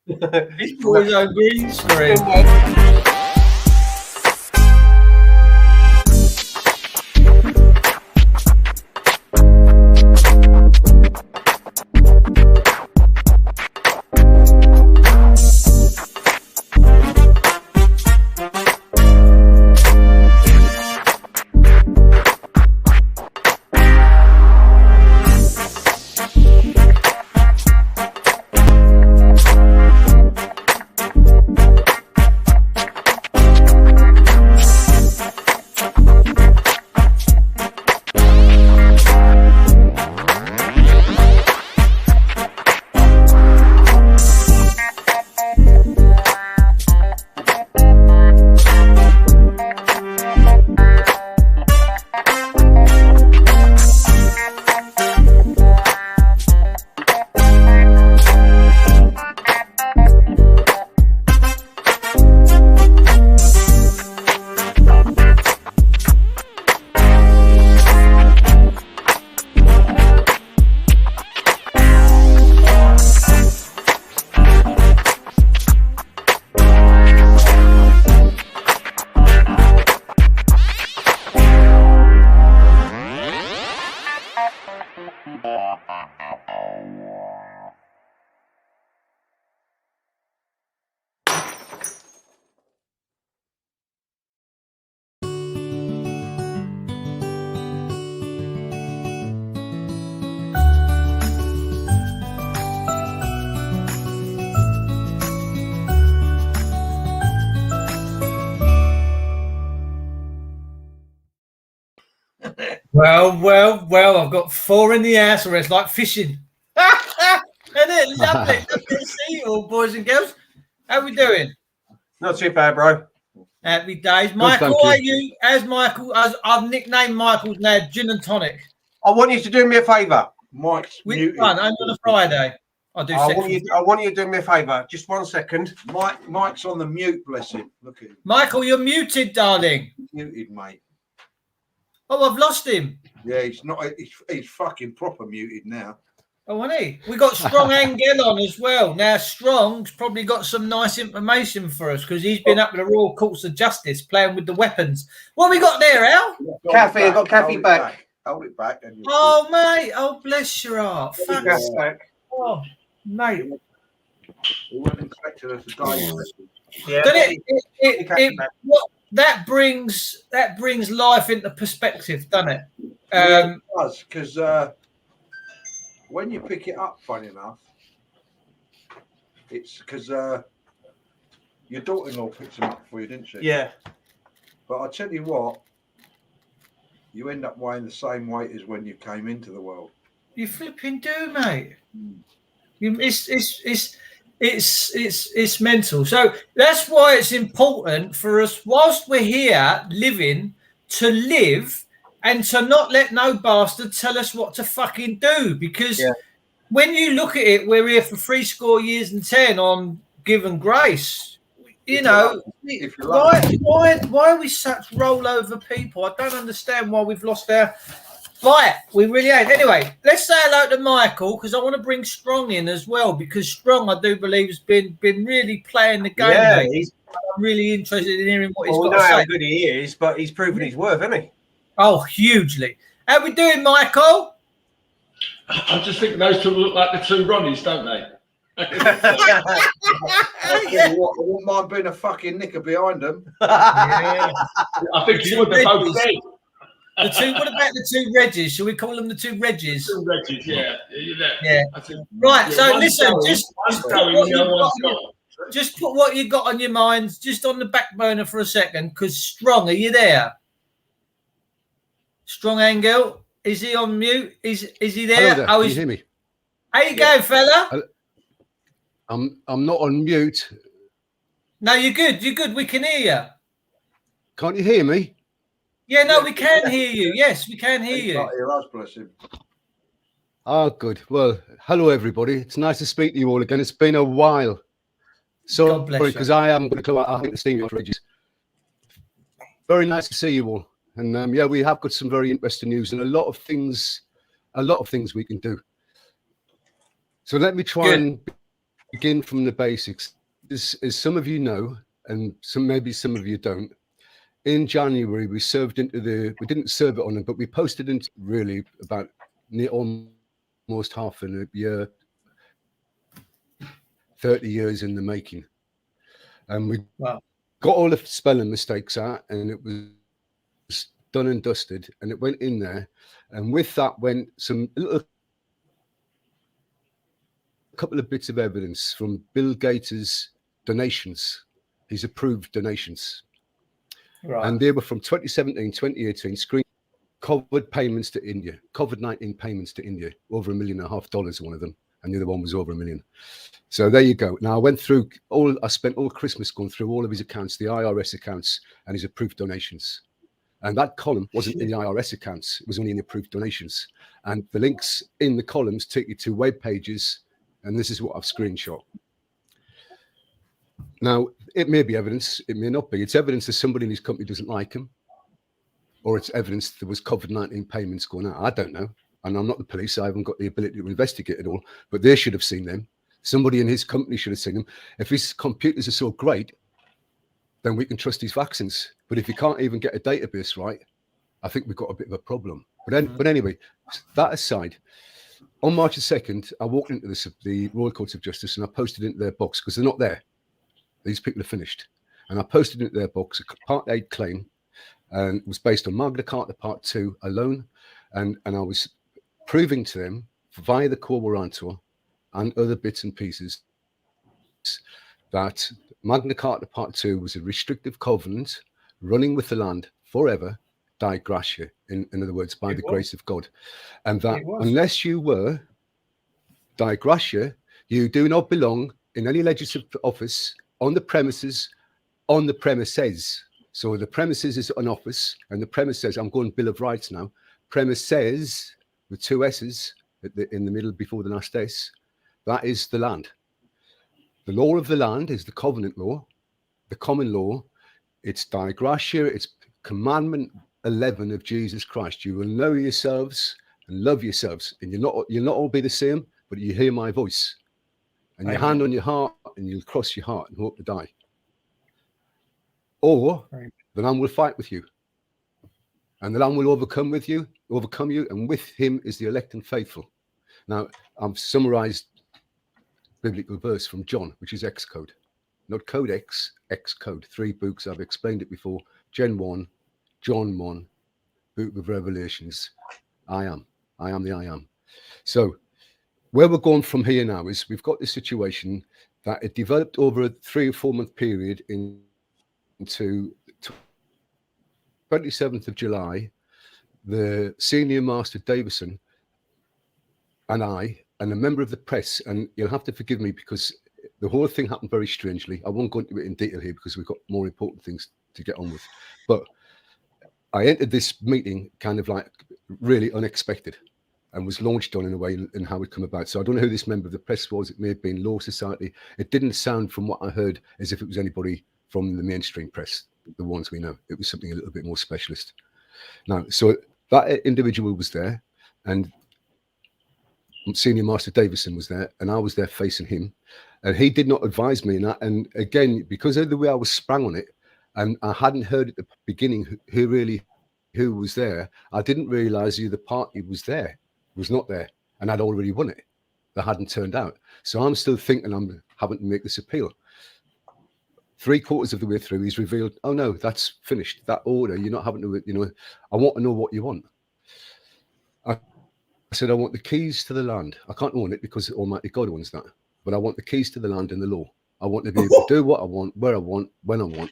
He's brought his own green screen. Well, I've got 4 in the house, or it's like fishing. Isn't it? Lovely. Lovely to see you all, boys and girls. How we doing? Not too bad, bro. Happy days. Michael, how are you? As Michael, I've nicknamed Michael's now Gin and Tonic. I want you to do me a favour. Mike's Which muted. one? Only on a Friday. I want you to do me a favour. Just 1 second. Mike's on the mute, bless him. Look at him. Michael, you're muted, darling. Muted, mate. Oh, I've lost him. Yeah, he's fucking proper muted now. Oh, isn't he? We got Strong Angel on as well. Now, Strong's probably got some nice information for us because he's been up at the Royal Courts of Justice playing with the weapons. What have we got there, Al? Kathy, I got Kathy back. Hold it back. Oh, mate. Oh, bless your heart. Kathy back. Oh, mate. He wasn't expecting us to die. Yeah. That brings life into perspective, doesn't it? It does, because when you pick it up, funny enough, it's because your daughter-in-law picked them up for you, didn't she? Yeah. But I tell you what, you end up weighing the same weight as when you came into the world. You flipping do, mate. It's mental. So that's why it's important for us, whilst we're here living, to live and to not let no bastard tell us what to fucking do. Because when you look at it, we're here for 70 years and 10 on given grace. You know, why are we such rollover people? I don't understand why we've lost our fight. We really ain't. Anyway, let's say hello to Michael because I want to bring Strong in as well because Strong, I do believe, has been really playing the game. Yeah, I'm really interested in hearing what he's got to say. How good he is, but he's proven his worth, hasn't he? Oh, hugely. How we doing, Michael? I'm just thinking those two look like the two Ronnies, don't they? I wouldn't mind being a fucking knicker behind them. Yeah. I think you would be both dead. What about the 2 Reggies? Shall we call them the 2 Reggies? 2 Reggies, yeah. Right, so listen, just put what you got on your minds, just on the back burner for a second, because Strong, are you there? Strong Angel, is he on mute? Is he there? Hello there. Can you hear me? How you going, fella? I'm not on mute. No, you're good. You're good. We can hear you. Can't you hear me? Yeah, no, we can hear you. Yes, we can hear you. Can't hear us, bless him. Oh, good. Well, hello, everybody. It's nice to speak to you all again. It's been a while. So, because I am going to go out, I think the steam fridges. Very nice to see you all. And yeah, we have got some very interesting news and a lot of things we can do. So let me try and begin from the basics. As some of you know, and maybe some of you don't, in January we didn't serve it on them, but we posted into really about almost half a year, 30 years in the making. And we got all the spelling mistakes out, and it was done and dusted, and it went in there. And with that went a couple of bits of evidence from Bill Gates' donations, his approved donations. Right. And they were from 2017, 2018, COVID payments to India, COVID-19 payments to India, over $1.5 million, one of them, and the other one was over $1 million. So there you go. Now I spent all Christmas going through all of his accounts, the IRS accounts and his approved donations. And that column wasn't in the IRS accounts, it was only in the approved donations. And the links in the columns take you to web pages, and this is what I've screenshot. Now, it may be evidence, it may not be. It's evidence that somebody in his company doesn't like him, or it's evidence there was COVID-19 payments going out. I don't know. And I'm not the police. I haven't got the ability to investigate it all, but they should have seen them. Somebody in his company should have seen them. If his computers are so great, then we can trust his vaccines. But if you can't even get a database right, I think we've got a bit of a problem. But anyway, that aside, on March the 2nd, I walked into the Royal Courts of Justice and I posted it into their box because they're not there. These people are finished. And I posted it into their box a Part 8 claim, and it was based on Magna Carta Part 2 alone. And I was proving to them via the Quo Warrantor and other bits and pieces that Magna Carta Part 2 was a restrictive covenant running with the land forever, die gratia, in other words, by the grace of God. And that unless you were die gratia, you do not belong in any legislative office on the premises, on the premises. So the premises is an office, and the premises, I'm going Bill of Rights now, premises with two S's in the middle before the last S, that is the land. The law of the land is the covenant law, the common law. It's die gratia, it's commandment 11 of Jesus Christ. You will know yourselves and love yourselves, and you'll not all be the same, but you hear my voice. And your hand on your heart, and you'll cross your heart and hope to die. Or the Lamb will fight with you. And the Lamb will overcome you, and with him is the elect and faithful. Now, I've summarized biblical verse from John, which is Xcode. Not Codex, Xcode. 3 books, I've explained it before. Gen 1, John 1, Book of Revelations. I am the I am. So, where we're going from here now is we've got this situation that it developed over a 3 or 4 month period into 27th of July. The senior master Davison and I and a member of the press, and you'll have to forgive me because the whole thing happened very strangely. I won't go into it in detail here because we've got more important things to get on with. But I entered this meeting kind of like really unexpected, and was launched on in a way and how it come about. So I don't know who this member of the press was. It may have been Law Society. It didn't sound from what I heard as if it was anybody from the mainstream press, the ones we know. It was something a little bit more specialist. Now, so that individual was there, and Senior Master Davison was there, and I was there facing him, and he did not advise me in that. And again, because of the way I was sprung on it, and I hadn't heard at the beginning who was there, I didn't realize who the party was there. Was not there, and I'd already won it. That hadn't turned out. So I'm still thinking I'm having to make this appeal. 3/4 of the way through, he's revealed, oh no, that's finished. That order, you're not having to, I want to know what you want. I said, I want the keys to the land. I can't own it because Almighty God owns that. But I want the keys to the land and the law. I want to be able to do what I want, where I want, when I want.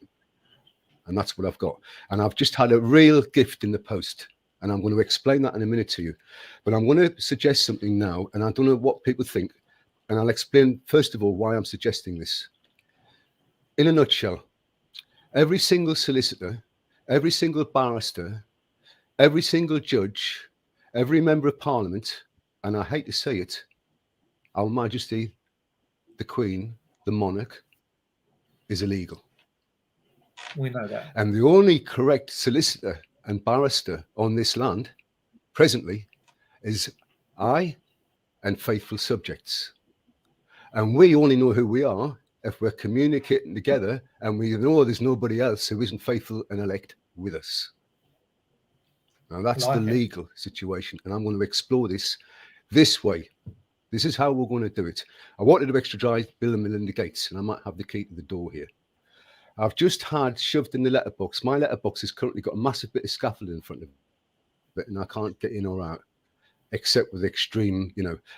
And that's what I've got. And I've just had a real gift in the post. And I'm going to explain that in a minute to you. But I'm going to suggest something now, and I don't know what people think. And I'll explain, first of all, why I'm suggesting this. In a nutshell, every single solicitor, every single barrister, every single judge, every member of parliament, and I hate to say it, Our Majesty, the Queen, the monarch, is illegal. We know that. And the only correct solicitor and barrister on this land presently is I and faithful subjects. And we only know who we are if we're communicating together and we know there's nobody else who isn't faithful and elect with us. Now, that's the legal situation. And I'm going to explore this way. This is how we're going to do it. I wanted to extradite Bill and Melinda Gates, and I might have the key to the door here. I've just had shoved in the letterbox. My letterbox has currently got a massive bit of scaffolding in front of it, and I can't get in or out, except with extreme,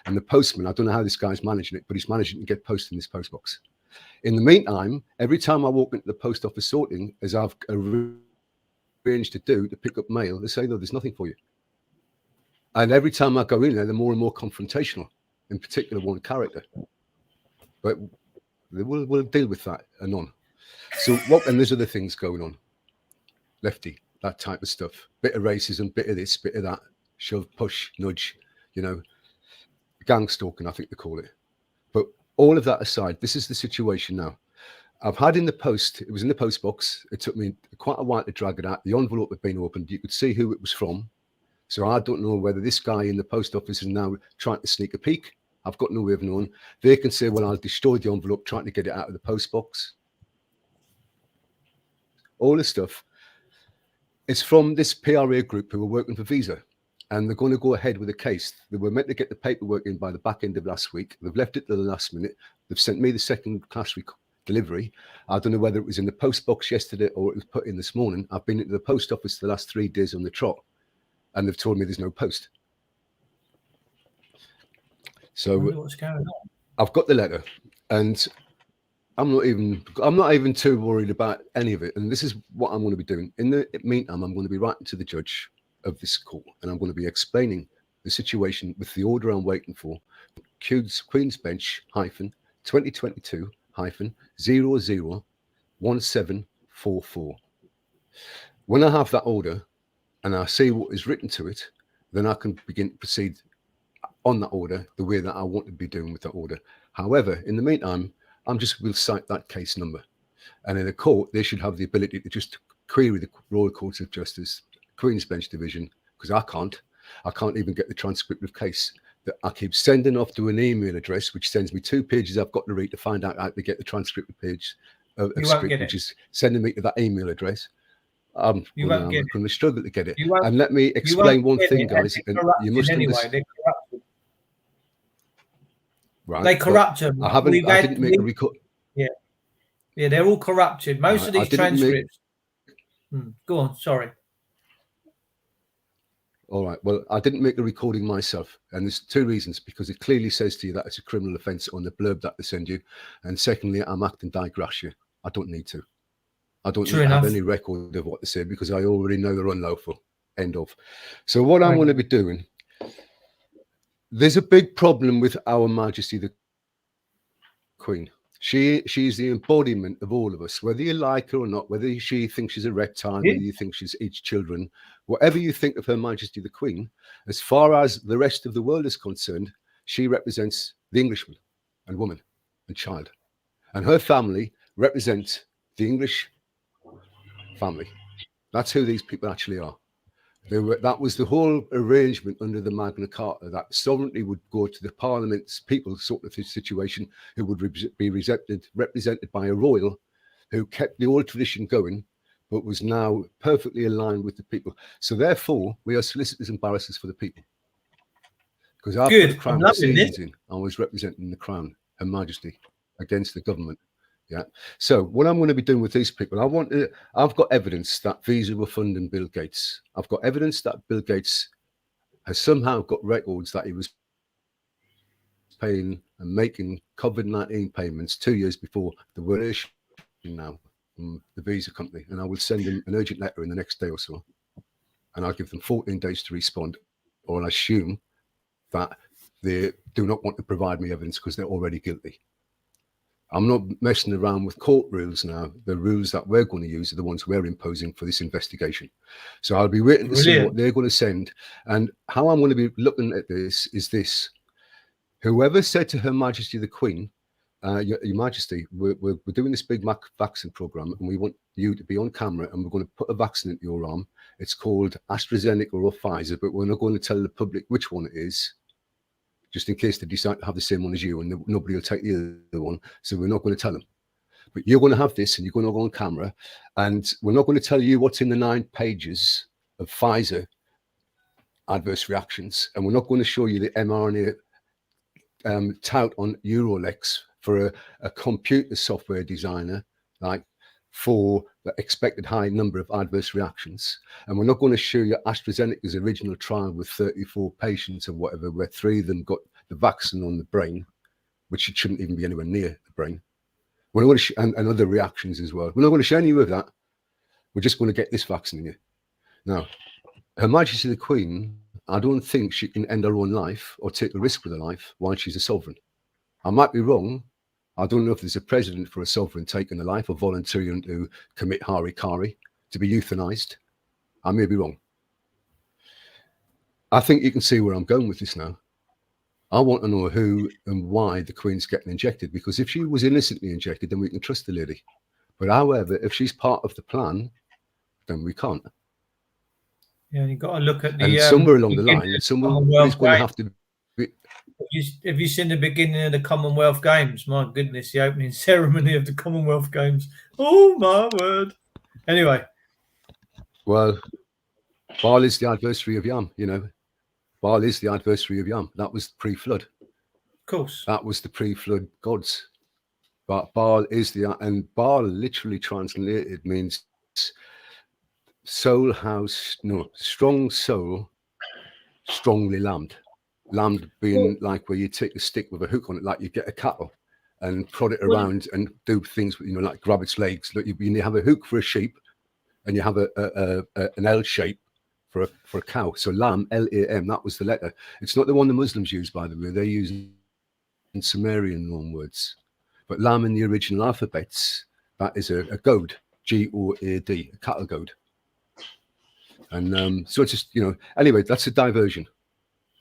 and the postman, I don't know how this guy's managing it, but he's managing to get post in this postbox. In the meantime, every time I walk into the post office sorting, as I've arranged to do, to pick up mail, they say, no, there's nothing for you. And every time I go in there, they're more and more confrontational, in particular one character. But we'll deal with that anon. So and there's other things going on. Lefty, that type of stuff. Bit of racism, bit of this, bit of that. Shove, push, nudge, gang stalking, I think they call it. But all of that aside, this is the situation now. I've had in the post, it was in the post box. It took me quite a while to drag it out. The envelope had been opened. You could see who it was from. So I don't know whether this guy in the post office is now trying to sneak a peek. I've got no way of knowing. They can say, well, I'll destroy the envelope, trying to get it out of the post box. All this stuff. It's from this PRA group who were working for Visa. And they're going to go ahead with the case. They were meant to get the paperwork in by the back end of last week. They've left it to the last minute. They've sent me the second class delivery. I don't know whether it was in the post box yesterday or it was put in this morning. I've been into the post office the last 3 days on the trot, and they've told me there's no post. So what's going on? I've got the letter, and I'm not even too worried about any of it. And this is what I'm going to be doing. In the meantime, I'm going to be writing to the judge of this court, and I'm going to be explaining the situation with the order I'm waiting for, Queen's Bench hyphen 2022 hyphen 001744. When I have that order and I see what is written to it, then I can begin to proceed on that order the way that I want to be doing with that order. However, in the meantime, I'm just will cite that case number, and in a court they should have the ability to just query the Royal Court of Justice, Queen's Bench Division, because I can't even get the transcript of case that I keep sending off to an email address, which sends me 2 pages I've got to read to find out how to get the transcript page of script, which is sending me to that email address. I'm going to struggle to get it. And let me explain one thing, guys. And you must understand. Right, they corrupt them. I didn't make a record. Yeah, they're all corrupted. Most of these transcripts. Go on, sorry. All right. Well, I didn't make a recording myself, and there's 2 reasons: because it clearly says to you that it's a criminal offence on the blurb that they send you, and secondly, I'm acting digression. I don't need to. I don't have any record of what they say because I already know they're unlawful. End of. So what I'm going to be doing. There's a big problem with Our Majesty the Queen. She's the embodiment of all of us, whether you like her or not, whether she thinks she's a reptile, whether you think she's each children, whatever you think of Her Majesty the Queen, as far as the rest of the world is concerned, she represents the Englishman and woman and child. And her family represents the English family. That's who these people actually are. That was the whole arrangement under the Magna Carta, that sovereignty would go to the Parliament's people sort of situation, who would be represented by a royal who kept the old tradition going, but was now perfectly aligned with the people. So therefore, we are solicitors and barristers for the people. Because after the Crown seasons in, I was representing the Crown, Her Majesty, against the government. Yeah. So what I'm going to be doing with these people, I've got evidence that Visa were funding Bill Gates. I've got evidence that Bill Gates has somehow got records that he was paying and making COVID-19 payments 2 years before the were issued now from the Visa company. And I will send him an urgent letter in the next day or so. And I'll give them 14 days to respond, or I'll assume that they do not want to provide me evidence because they're already guilty. I'm not messing around with court rules now. The rules that we're going to use are the ones we're imposing for this investigation. So I'll be waiting to see what they're going to send. And how I'm going to be looking at this is this. Whoever said to Her Majesty the Queen, Your Majesty, we're doing this big vaccine program and we want you to be on camera and we're going to put a vaccine into your arm. It's called AstraZeneca or Pfizer, but we're not going to tell the public which one it is. just in case they decide to have the same one as you, and nobody will take the other one. So we're not going to tell them. But you're going to have this, and you're going to go on camera, and we're not going to tell you what's in the 9 pages of Pfizer adverse reactions, and we're not going to show you the mRNA tout on Eurolex for a computer software designer, like for the expected high number of adverse reactions. And we're not going to show you AstraZeneca's original trial with 34 patients or whatever, where 3 of them got the vaccine on the brain, which it shouldn't even be anywhere near the brain. We're not going to and other reactions as well. We're not going to show any of that. We're just going to get this vaccine in you. Now, Her Majesty the Queen, I don't think she can end her own life or take a risk with her life while she's a sovereign. I might be wrong. I don't know if there's a precedent for a sovereign taking a life or volunteering to commit harikari, to be euthanized. I may be wrong. I think you can see where I'm going with this now. I want to know who and why the Queen's getting injected, because if she was innocently injected, then we can trust the lady. But however, if she's part of the plan, then we can't. Yeah, you've got to look at the. And somewhere along the line, someone is going to have to be. Have you seen the beginning of the Commonwealth Games? My goodness, the opening ceremony of the Commonwealth Games. Oh, my word. Anyway. Well, Baal is the adversary of Yam, you know. Baal is the adversary of Yam. That was pre-flood. Of course. That was the pre-flood gods. But Baal is the, and Baal literally translated means soul house, no, strong soul, strongly lambed. Lambed being like where you take a stick with a hook on it, like you get a cattle and prod it around and do things, you know, like grab its legs. Look, you have a hook for a sheep and you have an L shape for a cow. So lamb, L-A-M, that was the letter. It's not the one the Muslims use, by the way. They use in Sumerian loan words. But lamb in the original alphabets, that is a goad, G-O-A-D, a cattle goad. And so it's just, you know, anyway, that's a diversion.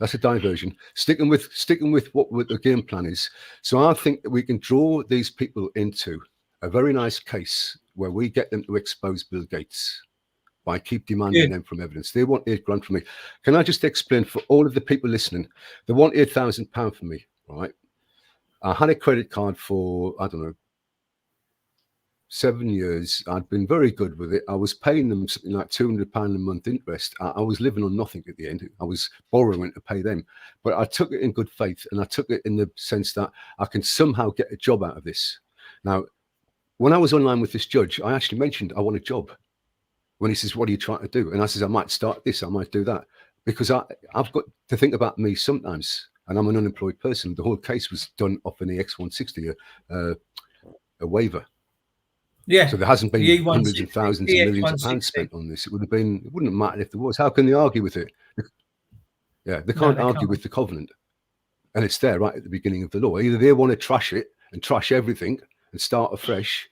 That's a diversion. Sticking with what the game plan is. So I think that we can draw these people into a very nice case where we get them to expose Bill Gates by keep demanding them from evidence. They want $8,000 from me. Can I just explain for all of the people listening? They want £8,000 from me, right? I had a credit card for, I don't know, 7 years. I'd been very good with it. I was paying them something like £200 a month interest. I was living on nothing at the end. I was borrowing to pay them. But I took it in good faith, and I took it in the sense that I can somehow get a job out of this. Now, when I was online with this judge, I actually mentioned I want a job. When he says, what are you trying to do? And I says, I might start this, I might do that. Because I've got to think about me sometimes. And I'm an unemployed person. The whole case was done off an EX160, a waiver. Yeah. So there hasn't been hundreds of thousands and millions of pounds spent on this. It wouldn't have mattered if there was. How can they argue with it? Yeah, they can't argue with the covenant. And it's there right at the beginning of the law. Either they want to trash it and trash everything and start afresh,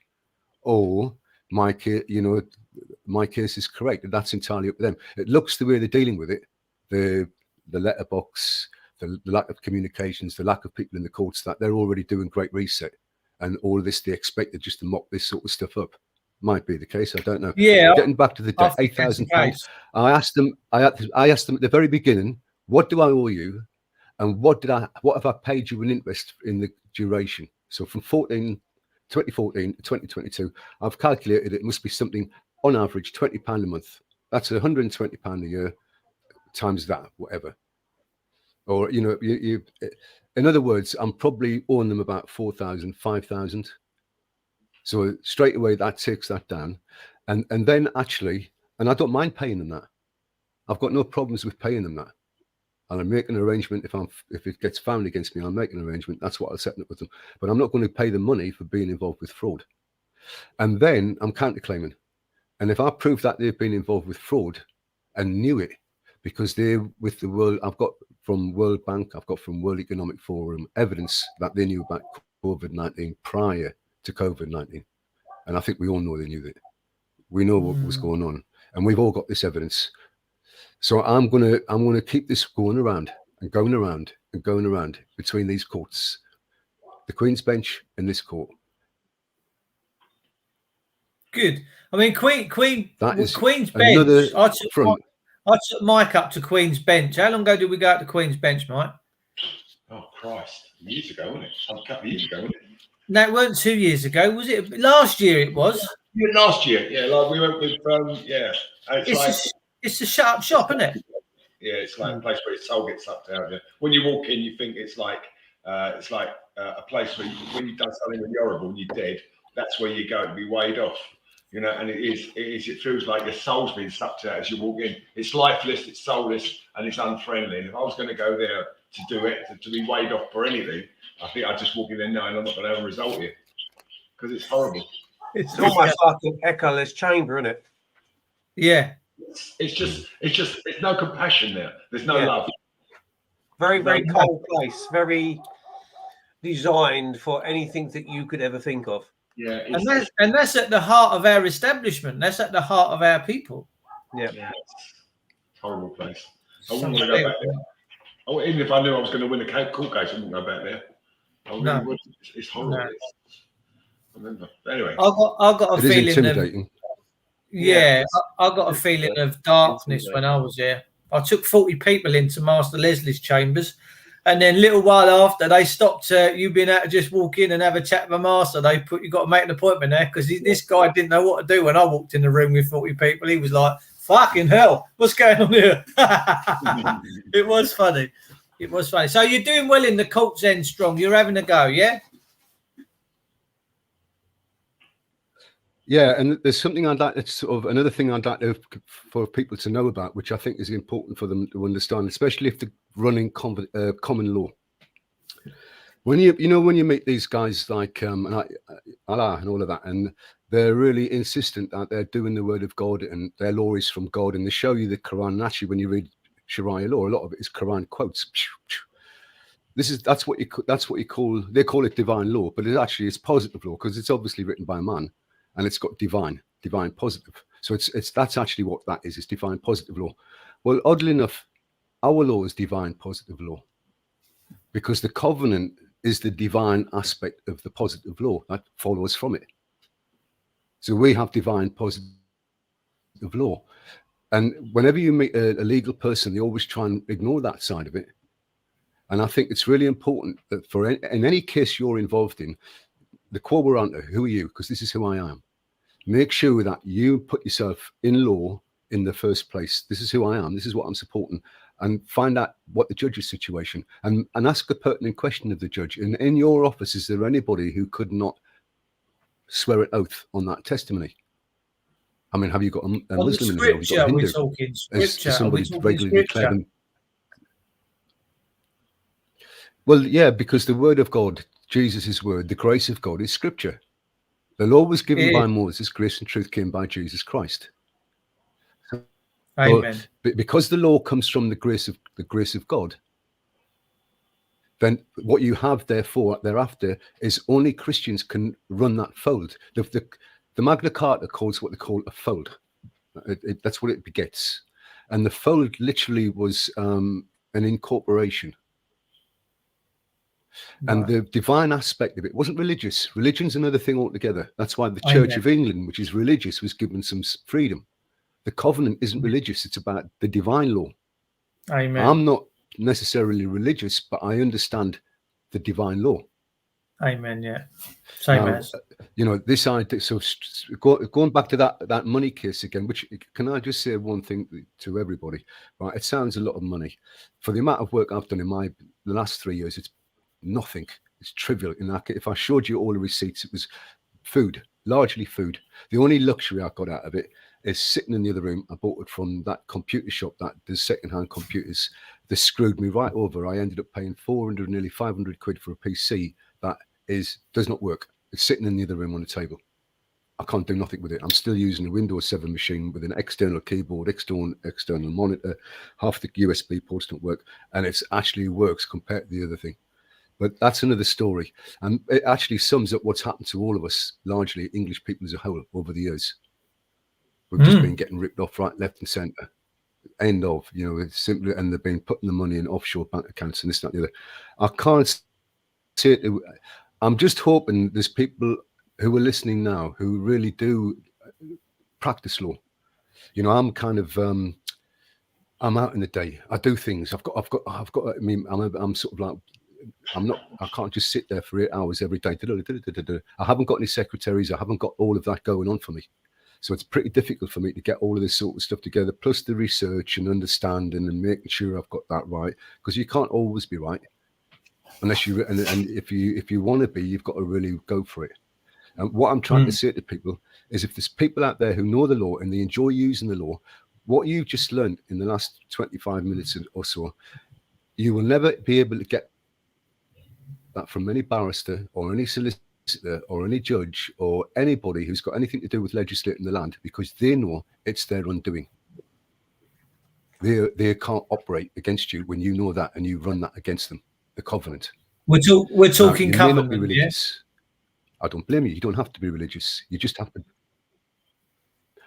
or my case is correct. And that's entirely up to them. It looks the way they're dealing with it. The letterbox, the lack of communications, the lack of people in the courts, that they're already doing great reset. And all of this, they expected just to mock this sort of stuff up. Might be the case. I don't know. Yeah. Getting back to the debt, £8,000. I asked them at the very beginning, what do I owe you, and what have I paid you in interest in the duration? So from 2014 to 2022, I've calculated it must be something on average £20 a month. That's £120 a year times that, whatever. Or you in other words, I'm probably owing them about 4,000, 5,000. So straight away that takes that down. And then actually, and I don't mind paying them that. I've got no problems with paying them that. And I make an arrangement if it gets found against me, I'll make an arrangement. That's what I'll set up with them. But I'm not going to pay them money for being involved with fraud. And then I'm counterclaiming. And if I prove that they've been involved with fraud and knew it, because they're with the world, I've got from World Bank, I've got from World Economic Forum evidence that they knew about COVID-19 prior to COVID-19. And I think we all know they knew that. We know what was going on. And we've all got this evidence. So I'm gonna keep this going around and going around and going around between these courts, the Queen's Bench and this court. Good. I mean, Queen's Bench. I took Mike up to Queen's Bench. How long ago did we go up to Queen's Bench, Mike? Oh Christ! Years ago, wasn't it? A couple of years ago, wasn't it? No, it weren't 2 years ago, was it? Last year it was. Yeah, last year, yeah, like we went with, yeah. And It's a shut up shop, isn't it? Yeah, it's like a place where your soul gets sucked out. Yeah. When you walk in, you think it's like a place where when you've done something really horrible and you're dead, that's where you go to be weighed off. You know, and it feels like your soul's being sucked out as you walk in. It's lifeless, it's soulless, and it's unfriendly. And if I was going to go there to do it, to be weighed off for anything, I think I'd just walk in there knowing I'm not going to have a result here because it's horrible. It's almost like an echoless chamber, isn't it? Yeah. It's no compassion there. There's no love. Very, very cold place. Very designed for anything that you could ever think of. Yeah, and that's at the heart of our establishment. That's at the heart of our people. Yeah, it's a horrible place. I wouldn't want to go back there. Even if I knew I was going to win a court case, I wouldn't go back there. I really would. It's horrible. No. I remember. Anyway, I got a feeling. Intimidating. I got a feeling of darkness when I was there. I took 40 people into Master Leslie's chambers, and then a little while after they stopped you being able to just walk in and have a chat with a master. They put you got to make an appointment there because this guy didn't know what to do when I walked in the room with 40 people. He was like, "Fucking hell, what's going on here?" It was funny. It was funny. So you're doing well in the cult's end, Strong. You're having a go, yeah? Yeah, and there's something I'd like to another thing I'd like for people to know about, which I think is important for them to understand, especially if they're running common law. When when you meet these guys like Allah and all of that, and they're really insistent that they're doing the word of God and their law is from God, and they show you the Quran. And actually, when you read Sharia law, a lot of it is Quran quotes. That's what you call they call it divine law, but it's positive law because it's obviously written by a man. And it's got divine positive. So that's actually what that is. It's divine positive law. Well, oddly enough, our law is divine positive law because the covenant is the divine aspect of the positive law that follows from it. So we have divine positive law. And whenever you meet a legal person, they always try and ignore that side of it. And I think it's really important that in any case you're involved in, the quo warranto, who are you? Because this is who I am. Make sure that you put yourself in law in the first place. This is who I am. This is what I'm supporting. And find out what the judge's situation and ask a pertinent question of the judge. And in your office, is there anybody who could not swear an oath on that testimony? I mean, have you got a Muslim in there? Have you got a Hindu? We're talking scripture. Somebody regularly declared them. Well, yeah, because the word of God, Jesus' word, the grace of God is scripture. The law was given by Moses, grace and truth came by Jesus Christ. Amen. But because the law comes from the grace of God, then what you have thereafter is only Christians can run that fold. The Magna Carta calls what they call a fold. That's what it begets. And the fold literally was an incorporation. And the divine aspect of it wasn't religious. Religion's another thing altogether. That's why the Church of England, which is religious, was given some freedom. The covenant isn't religious. It's about the divine law. Amen. I'm not necessarily religious, but I understand the divine law. Amen. Yeah. Same as. This idea. So going back to that money case again, which can I just say one thing to everybody? Right. It sounds a lot of money. For the amount of work I've done in the last 3 years, it's nothing. It's trivial. If I showed you all the receipts, it was food, largely food. The only luxury I got out of it is sitting in the other room. I bought it from that computer shop that does second-hand computers. They screwed me right over. I ended up paying 400, nearly 500 quid for a PC that does not work. It's sitting in the other room on the table. I can't do nothing with it. I'm still using a Windows 7 machine with an external keyboard, external monitor. Half the USB ports don't work, and it actually works compared to the other thing. But that's another story. And it actually sums up what's happened to all of us, largely English people as a whole, over the years. We've just been getting ripped off right, left and centre. End of, it's simply, and they've been putting the money in offshore bank accounts and this, that, and the other. I can't say it. I'm just hoping there's people who are listening now who really do practice law. I'm kind of, I'm out in the day. I do things. I've got. I mean, I'm sort of like I can't just sit there for 8 hours every day. I haven't got any secretaries. I haven't got all of that going on for me. So it's pretty difficult for me to get all of this sort of stuff together, plus the research and understanding and making sure I've got that right, because you can't always be right unless you, and if you want to be, you've got to really go for it. And what I'm trying to say to people is, if there's people out there who know the law and they enjoy using the law, what you've just learned in the last 25 minutes or so, you will never be able to get that from any barrister or any solicitor or any judge or anybody who's got anything to do with legislating the land, because they know it's their undoing. They can't operate against you when you know that and you run that against them. The covenant. We're talking now, covenant. May not be religious. Yeah? I don't blame you. You don't have to be religious. You just have to.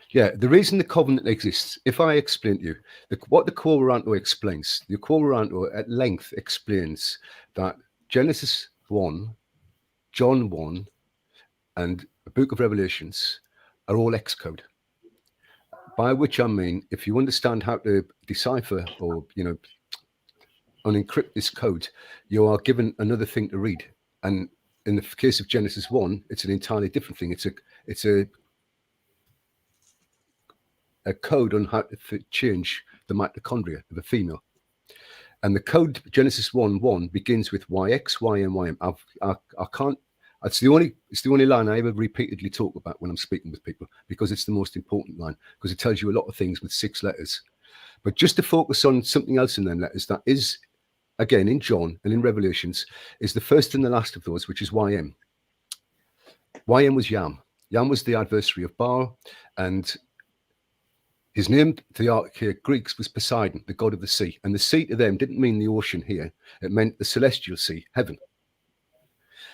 Yeah, the reason the covenant exists, if I explain to you what the Quo Warranto explains, the Quo Warranto at length explains that Genesis 1, John 1, and the Book of Revelations are all X code. By which I mean, if you understand how to decipher or, unencrypt this code, you are given another thing to read. And in the case of Genesis 1, it's an entirely different thing. It's a code on how to change the mitochondria of a female. And the code Genesis 1:1 begins with YX, YM, YM. I can't. It's the only line I ever repeatedly talk about when I'm speaking with people, because it's the most important line, because it tells you a lot of things with 6 letters. But just to focus on something else in them letters that is, again, in John and in Revelations, is the first and the last of those, which is YM. YM was Yam. Yam was the adversary of Baal, and his name to the archaic Greeks was Poseidon, the god of the sea. And the sea to them didn't mean the ocean here. It meant the celestial sea, heaven.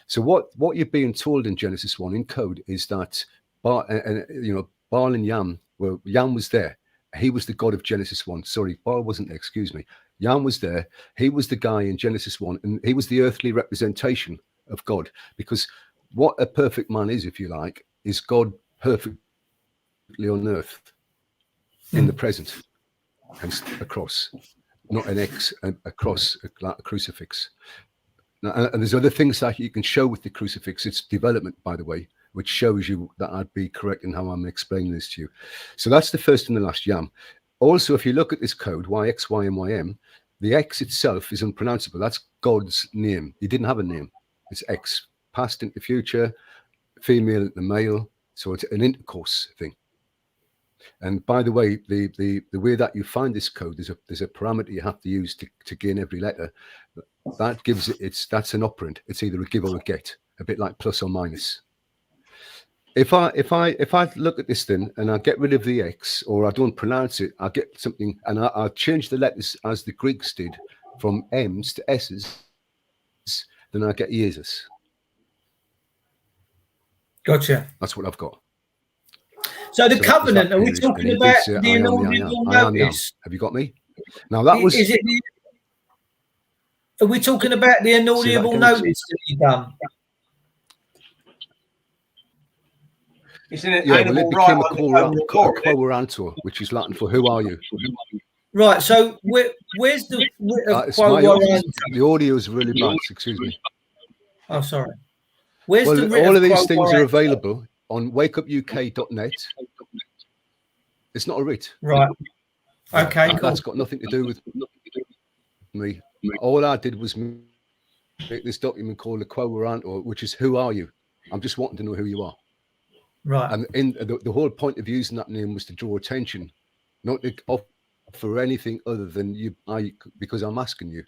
So what you're being told in Genesis 1 in code is that Baal and Yam was there. He was the god of Genesis 1. Sorry, Baal wasn't there, excuse me. Yam was there. He was the guy in Genesis 1, and he was the earthly representation of God, because what a perfect man is, if you like, is God perfectly on earth. In the present, hence a cross, not an X, a cross, like a crucifix. Now, and there's other things that you can show with the crucifix. It's development, by the way, which shows you that I'd be correct in how I'm explaining this to you. So that's the first and the last Yam. Also, if you look at this code, YX, YM, YM, the X itself is unpronounceable. That's God's name. He didn't have a name. It's X, past into future, female into male. So it's an intercourse thing. And by the way, the way that you find this code, there's a parameter you have to use to gain every letter. That gives that's an operand. It's either a give or a get, a bit like plus or minus. If I look at this thing and I get rid of the X, or I don't pronounce it, I get something, and I change the letters as the Greeks did from M's to S's, then I get Jesus. Gotcha. That's what I've got. So the covenant, are we talking about the inaudible notice? Have you got me? Now that was. Are we talking about the inaudible notice that you done? It's an well, it became a Quo Warranto, which is Latin for "Who are you?" Right. So where's the Quo Warranto? The audio is really bad. Excuse me. Oh, sorry. Where's all of these things are available on wakeupuk.net. It's not a writ. Right. Okay, cool. That's got nothing to do with me. All I did was make this document called the Quo Warranto, which is "Who are you?" I'm just wanting to know who you are. Right. And in the whole point of using that name was to draw attention, not to offer anything other than you. Because I'm asking you.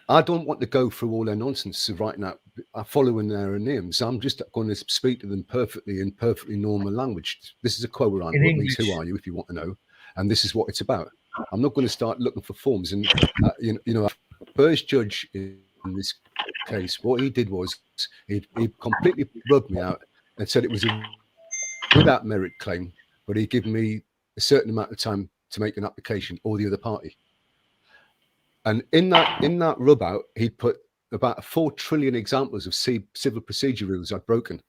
I don't want to go through all their nonsense of writing out, following their names. I'm just going to speak to them perfectly in perfectly normal language. This is a Quo Warranto. It means "Who are you?" if you want to know, and this is what it's about. I'm not going to start looking for forms. And first judge in this case, what he did was he completely rubbed me out and said it was a without merit claim, but he gave me a certain amount of time to make an application, or the other party. And in that rub out, he put about 4 trillion examples of civil procedure rules I'd broken.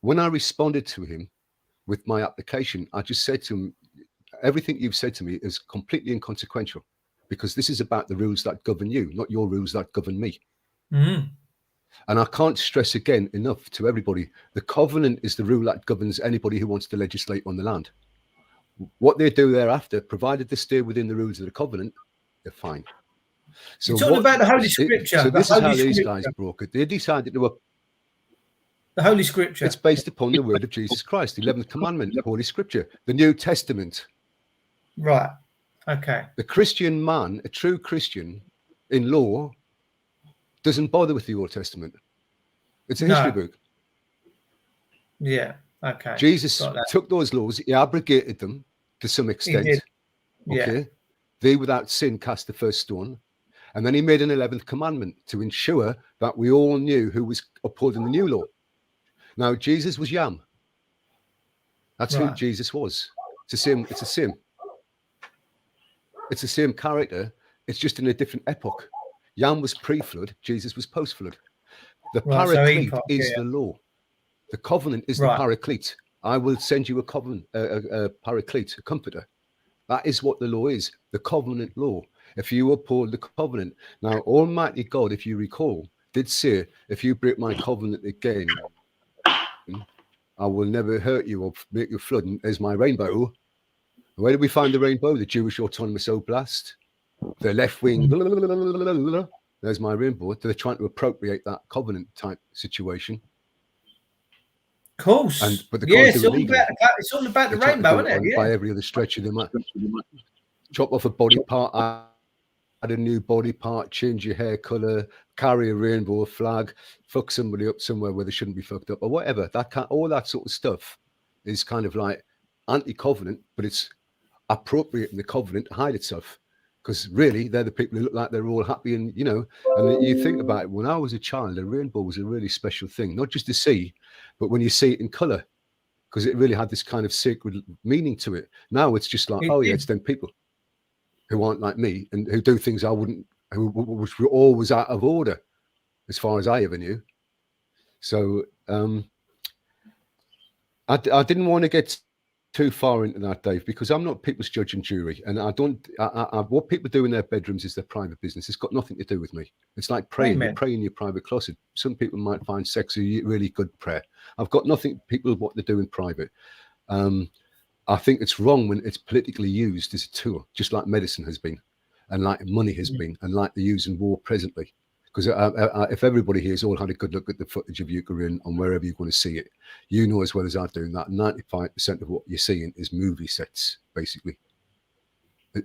When I responded to him with my application, I just said to him, everything you've said to me is completely inconsequential, because this is about the rules that govern you, not your rules that govern me. Mm. And I can't stress again enough to everybody, the covenant is the rule that governs anybody who wants to legislate on the land. What they do thereafter, provided they stay within the rules of the covenant, they're fine. So you're talking about the Holy Scripture. So this is how these Scripture. guys broke it. They decided to... The Holy Scripture. It's based upon the word of Jesus Christ, the 11th commandment, the Holy Scripture, the New Testament. Right. Okay. The Christian man, a true Christian in law, doesn't bother with the Old Testament. It's a history book. Yeah. Okay. Jesus took those laws, he abrogated them to some extent. He did. Yeah. Okay. They without sin cast the first stone. And then he made an 11th commandment to ensure that we all knew who was upholding the new law. Now, Jesus was Yam. That's who Jesus was. It's the same. It's the same. It's the same character. It's just in a different epoch. Yam was pre-flood. Jesus was post-flood. The paraclete is the law. The covenant is the paraclete. I will send you a covenant, a paraclete, a comforter. That is what the law is, the covenant law. If you uphold the covenant. Now, Almighty God, if you recall, did say, if you break my covenant again, I will never hurt you or make you flood. And there's my rainbow. Where did we find the rainbow? The Jewish Autonomous Oblast. The left wing. There's my rainbow. They're trying to appropriate that covenant type situation. Of course. But it's all about the rainbow, isn't it? Yeah. By every other stretch of the map. Chop off a body part, add a new body part, change your hair color, carry a rainbow flag, fuck somebody up somewhere where they shouldn't be fucked up, or whatever. All that sort of stuff is kind of like anti-covenant, but it's appropriating the covenant to hide itself. Because really, they're the people who look like they're all happy, and and you think about it. When I was a child, a rainbow was a really special thing, not just to see, but when you see it in color, because it really had this kind of sacred meaning to it. Now it's just like, it's them people who aren't like me and who do things I wouldn't, which were always out of order, as far as I ever knew. So I didn't want to get too far into that, Dave, because I'm not people's judge and jury, and I don't. What people do in their bedrooms is their private business. It's got nothing to do with me. It's like praying. You pray in your private closet. Some people might find sex a really good prayer. I've got nothing. People what they do in private. I think it's wrong when it's politically used as a tool, just like medicine has been, and like money has been, and like they use in war presently. Because if everybody here has all had a good look at the footage of Ukraine and wherever you're going to see it, you know as well as I do that 95% of what you're seeing is movie sets, basically.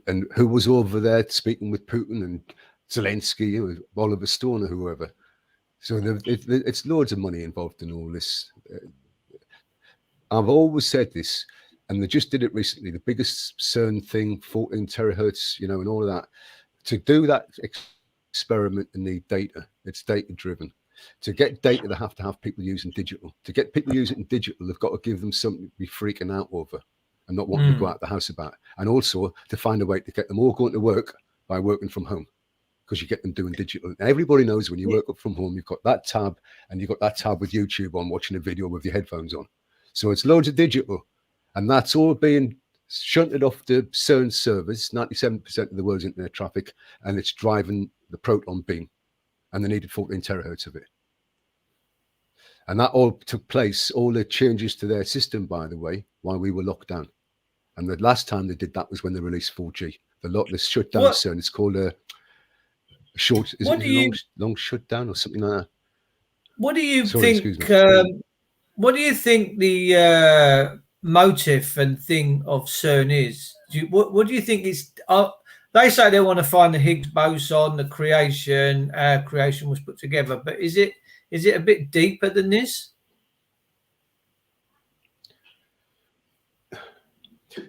And who was over there speaking with Putin and Zelensky, or Oliver Stone or whoever? So it's loads of money involved in all this. I've always said this, and they just did it recently. The biggest CERN thing, 14 terahertz, and all of that. To do that experiment, they need data. It's data driven. To get data, they have to have people using digital. To get people using digital, they've got to give them something to be freaking out over and not wanting to go out the house about. And also to find a way to get them all going to work by working from home, because you get them doing digital. And everybody knows when you work up from home, you've got that tab, and you've got that tab with YouTube on, watching a video with your headphones on. So it's loads of digital, and that's all being shunted off the CERN servers, 97% of the world's internet traffic, and it's driving the proton beam, and they needed 14 terahertz of it. And that all took place, all the changes to their system, by the way, while we were locked down. And the last time they did that was when they released 4G. The shut down CERN, it's called a short, is it a long shutdown or something like that? What do you think? What do you think the motive and thing of CERN is? What do you think is? They say they want to find the Higgs boson, the creation was put together, but is it a bit deeper than this?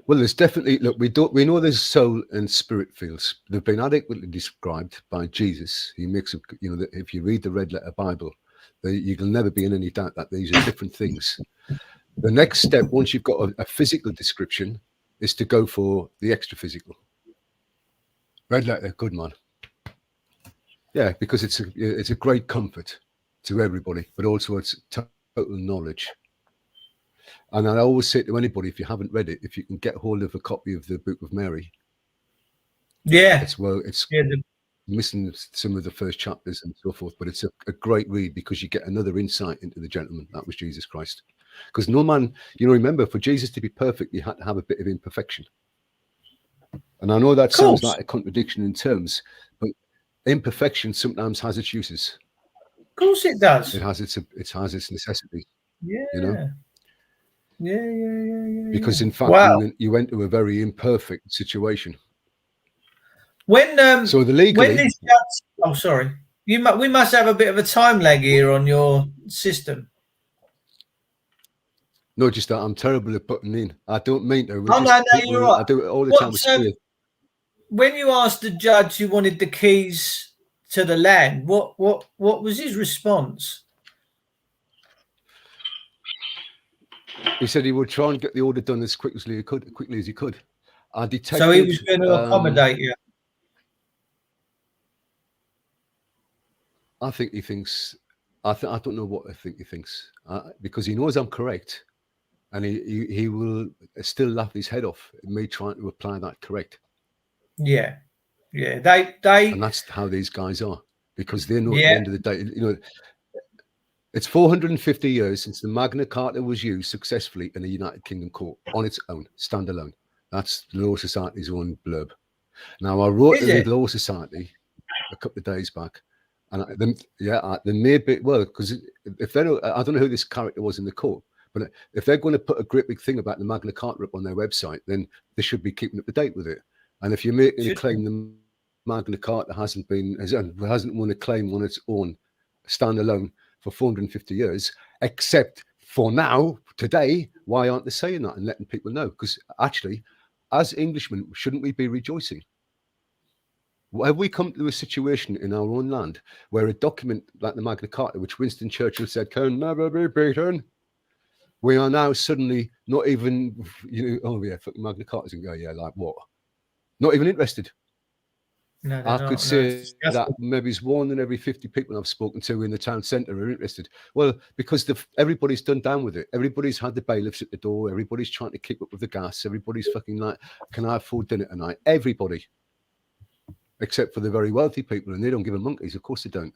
Well, there's definitely, look, we know there's soul and spirit fields. They've been adequately described by Jesus. He makes, if you read the Red Letter Bible, you can never be in any doubt that these are different things. The next step, once you've got a physical description, is to go for the extra physical. Red Letter, good man. Yeah, because it's a great comfort to everybody, but also it's total knowledge. And I always say to anybody, if you haven't read it, if you can get hold of a copy of the Book of Mary, Yeah. It's missing some of the first chapters and so forth, but it's a great read because you get another insight into the gentleman that was Jesus Christ. Because no man, remember, for Jesus to be perfect, you had to have a bit of imperfection. And I know that sounds like a contradiction in terms, but imperfection sometimes has its uses. Of course it does. It has its necessities. Yeah. Yeah. Because in fact, you went to a very imperfect situation. So the legally. Sorry. We must have a bit of a time lag here on your system. No, just that I'm terrible at putting in. I don't mean to. No, you're right. I do it all the time. When you asked the judge who wanted the keys to the land, what was his response? He said he would try and get the order done as quickly as he could. I detected. So he was going to accommodate you. I think he thinks. I don't know what I think he thinks because he knows I'm correct, and he will still laugh his head off at me trying to apply that correct. Yeah. They and that's how these guys are, because they know at the end of the day, it's 450 years since the Magna Carta was used successfully in a United Kingdom court on its own, standalone. That's the Law Society's own blurb. Now, I wrote to the Law Society a couple of days back, and they may be, because if they don't, I don't know who this character was in the court, but if they're going to put a great big thing about the Magna Carta up on their website, then they should be keeping up to date with it. And if you're making a claim the Magna Carta hasn't won a claim on its own, standalone, for 450 years, except for now, today, why aren't they saying that and letting people know? Because actually, as Englishmen, shouldn't we be rejoicing? Have we come to a situation in our own land where a document like the Magna Carta, which Winston Churchill said can never be beaten, we are now suddenly not even, fucking Magna Carta's and go, like what? Not even interested. No, I could say that maybe it's 1 in every 50 people I've spoken to in the town centre are interested. Well, because everybody's done down with it. Everybody's had the bailiffs at the door. Everybody's trying to keep up with the gas. Everybody's fucking like, can I afford dinner tonight? Everybody. Except for the very wealthy people, and they don't give a monkeys. Of course they don't.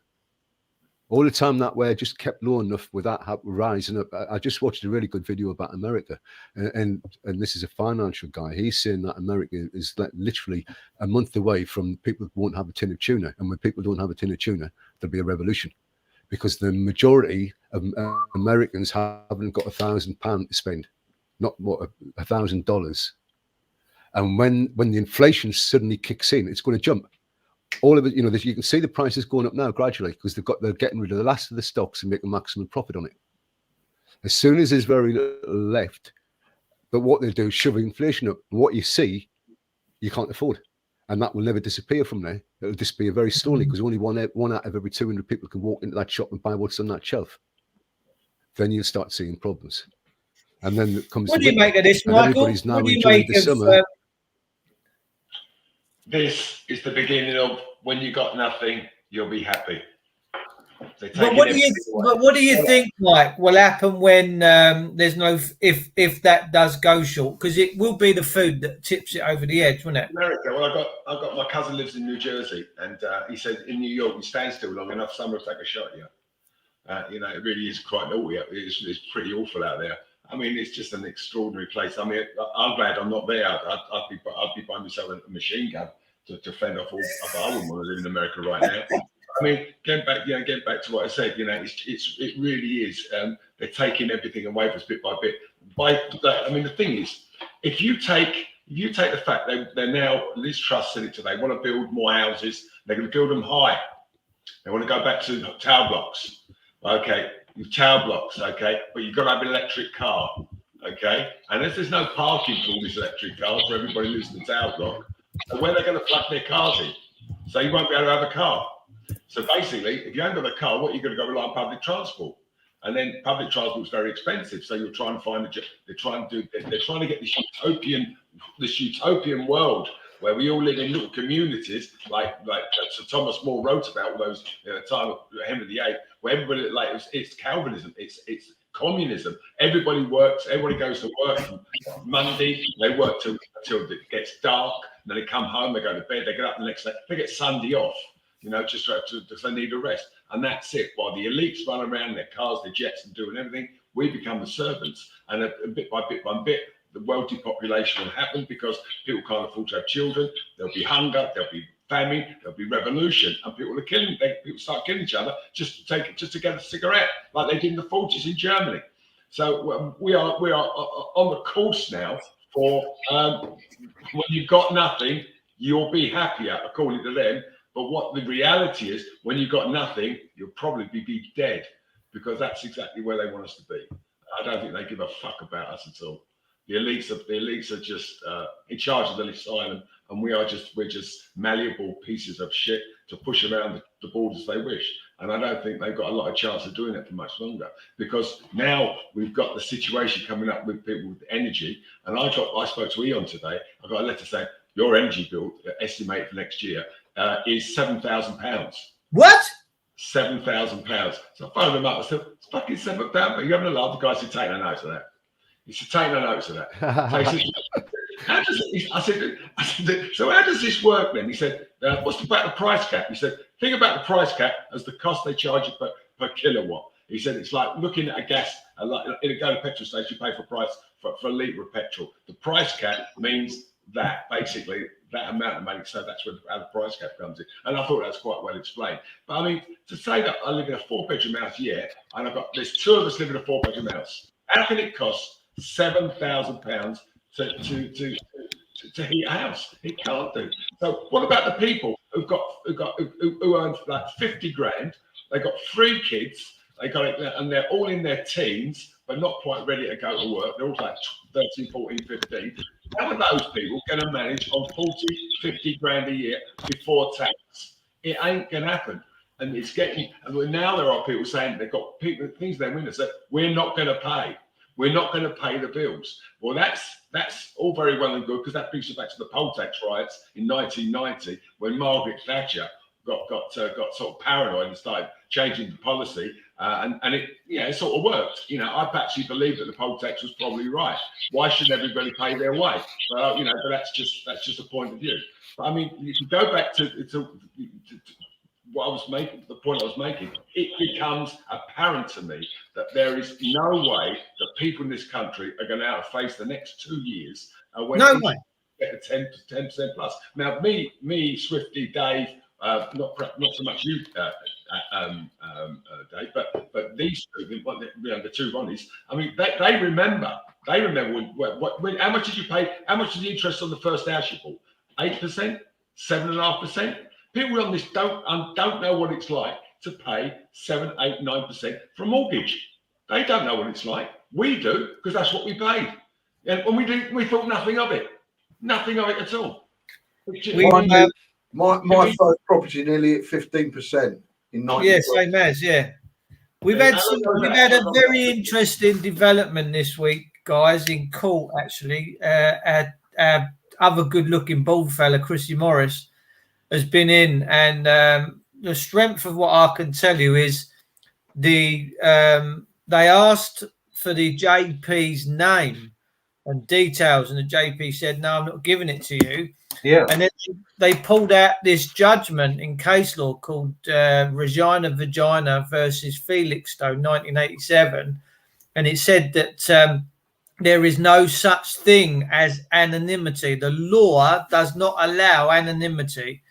All the time that way, just kept low enough without rising up. I just watched a really good video about America, and this is a financial guy. He's saying that America is literally a month away from people who won't have a tin of tuna, and when people don't have a tin of tuna, there'll be a revolution, because the majority of Americans haven't got £1,000 to spend, not $1,000. And when the inflation suddenly kicks in, it's going to jump. All of it, you can see the prices going up now gradually because they're getting rid of the last of the stocks and making maximum profit on it. As soon as there's very little left, but what they do is shove inflation up. What you see, you can't afford, and that will never disappear from there. It'll disappear very slowly because only one out of every 200 people can walk into that shop and buy what's on that shelf. Then you'll start seeing problems, and then it comes. What do you make of this, Michael? Everybody's now enjoying the summer. This is the beginning of when you got nothing, you'll be happy. But what do you think, Mike, will happen when there's no if that does go short? Because it will be the food that tips it over the edge, won't it? America. Well, I got my cousin lives in New Jersey, and he said in New York you stand still long enough, someone will take a shot at you. It really is quite naughty. It's pretty awful out there. I mean, it's just an extraordinary place. I mean, I'm glad I'm not there. I'd be buying myself a machine gun to fend off all. I wouldn't want to live in America right now. I mean, getting back to what I said, it really is. They're taking everything away from us bit by bit. The thing is, if you take the fact they're now, Liz Truss said it today, they want to build more houses. They're going to build them high. They want to go back to tower blocks. Okay. Tower blocks, okay, but you've got to have an electric car, okay, and if there's no parking for all these electric cars for everybody who lives in the tower block, so where are they going to plug their cars in? So you won't be able to have a car. So basically, if you haven't got a car, what are you going to go rely on public transport? And then public transport is very expensive, so you're trying to find they're trying to get this utopian world where we all live in little communities, like Sir Thomas More wrote about all those in the time of Henry VIII, where everybody it's Calvinism, it's communism. Everybody works, everybody goes to work from Monday, they work till it gets dark, then they come home, they go to bed, they get up the next day, they get Sunday off, just because they need a rest. And that's it. While the elites run around in their cars, their jets, and doing everything, we become the servants. And bit by bit, the world depopulation will happen because people can't afford to have children. There'll be hunger, there'll be famine, there'll be revolution, and people are killing. People start killing each other just to get a cigarette, like they did in the 40s in Germany. So we are on the course now for when you've got nothing, you'll be happier, according to them. But what the reality is, when you've got nothing, you'll probably be dead, because that's exactly where they want us to be. I don't think they give a fuck about us at all. The elites are just in charge of the asylum, and we're just malleable pieces of shit to push around the borders they wish. And I don't think they've got a lot of chance of doing it for much longer, because now we've got the situation coming up with people with energy. And I spoke to Eon today. I got a letter saying your energy bill estimated for next year is £7,000. What? £7,000. So I phoned them up. I said, it's fucking £7,000. But you're having a laugh. The guy said, take no notes of that. He said, take no notes of that. So he said, I said, so how does this work then? He said, what's about the price cap? He said, think about the price cap as the cost they charge you per kilowatt. He said, it's like looking at a gas, like in a go to petrol station, you pay for a litre of petrol. The price cap means that, basically, that amount of money. So that's where the price cap comes in. And I thought that's quite well explained. But I mean, to say that I live in a 4-bedroom house, yeah, and there's 2 of us live in a 4-bedroom house. How can it cost £7,000 to heat a house? It can't do. So what about the people who earn like 50 grand? They got 3 kids. They got it, and they're all in their teens, but not quite ready to go to work. They're all like 13, 14, 15. How are those people going to manage on 40, 50 grand a year before tax? It ain't going to happen. And it's getting, and now there are people saying they've got things they win that say, we're not going to pay. We're not going to pay the bills. Well, that's all very well and good, because that brings you back to the poll tax riots in 1990, when Margaret Thatcher got sort of paranoid and started changing the policy, and it sort of worked. I actually believe that the poll tax was probably right. Why should everybody pay their way? Well, but that's just a point of view. But I mean, you can go back to what I was making, the point I was making. It becomes apparent to me that there is no way that people in this country are going to face the next 2 years when no way. Get a 10% plus. Now, me, Swifty, Dave, not so much you, Dave, but these two, the 2 Ronnies. I mean, they remember when how much did you pay? How much is the interest on the first house you bought? 8%, 7.5%. People on this don't know what it's like to pay 7, 8, 9% for a mortgage. They don't know what it's like. We do, because that's what we paid. And when we thought nothing of it at all. My first property nearly at 15% in 90. Yeah, same as, yeah. We've had a very interesting development this week, guys, in court, actually. Our other good-looking bald fella, Chrissy Morris, has been in, and the strength of what I can tell you is they asked for the JP's name and details, and the JP said, no, I'm not giving it to you. Yeah. And then they pulled out this judgment in case law called Regina Vagina versus Felixstowe, 1987. And it said that there is no such thing as anonymity. The law does not allow anonymity.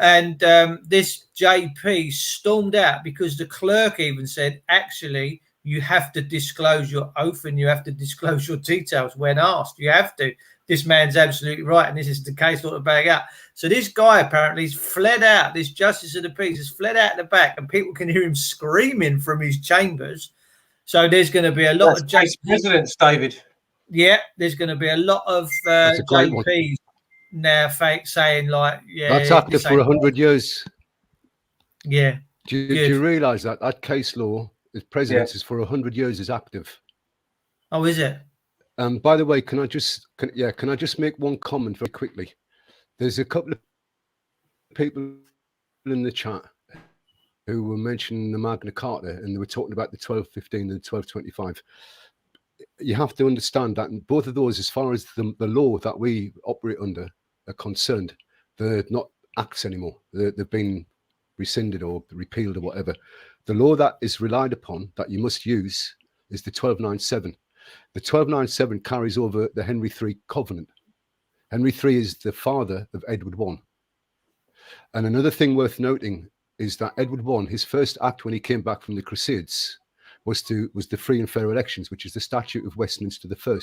And this JP stormed out because the clerk even said, actually, you have to disclose your oath and you have to disclose your details when asked. You have to. This man's absolutely right. And this is the case law to back out. So this guy apparently has fled out. This justice of the peace has fled out the back, and people can hear him screaming from his chambers. So there's going to be a lot of presidents, David. Yeah, there's going to be a lot of JPs now saying like, yeah, that's active for 100 years. Yeah. Do you realise that case law, the presidents is for 100 years is active? Oh, is it? By the way, can I just make one comment very quickly? There's a couple of people in the chat who were mentioning the Magna Carta, and they were talking about the 1215 and the 1225. You have to understand that both of those, as far as the law that we operate under, are concerned. They're not acts anymore. They've been rescinded or repealed or whatever. The law that is relied upon that you must use is the 1297. The 1297 carries over the Henry III Covenant. Henry III is the father of Edward I. And another thing worth noting is that Edward I, his first act when he came back from the Crusades was the free and fair elections, which is the Statute of Westminster I.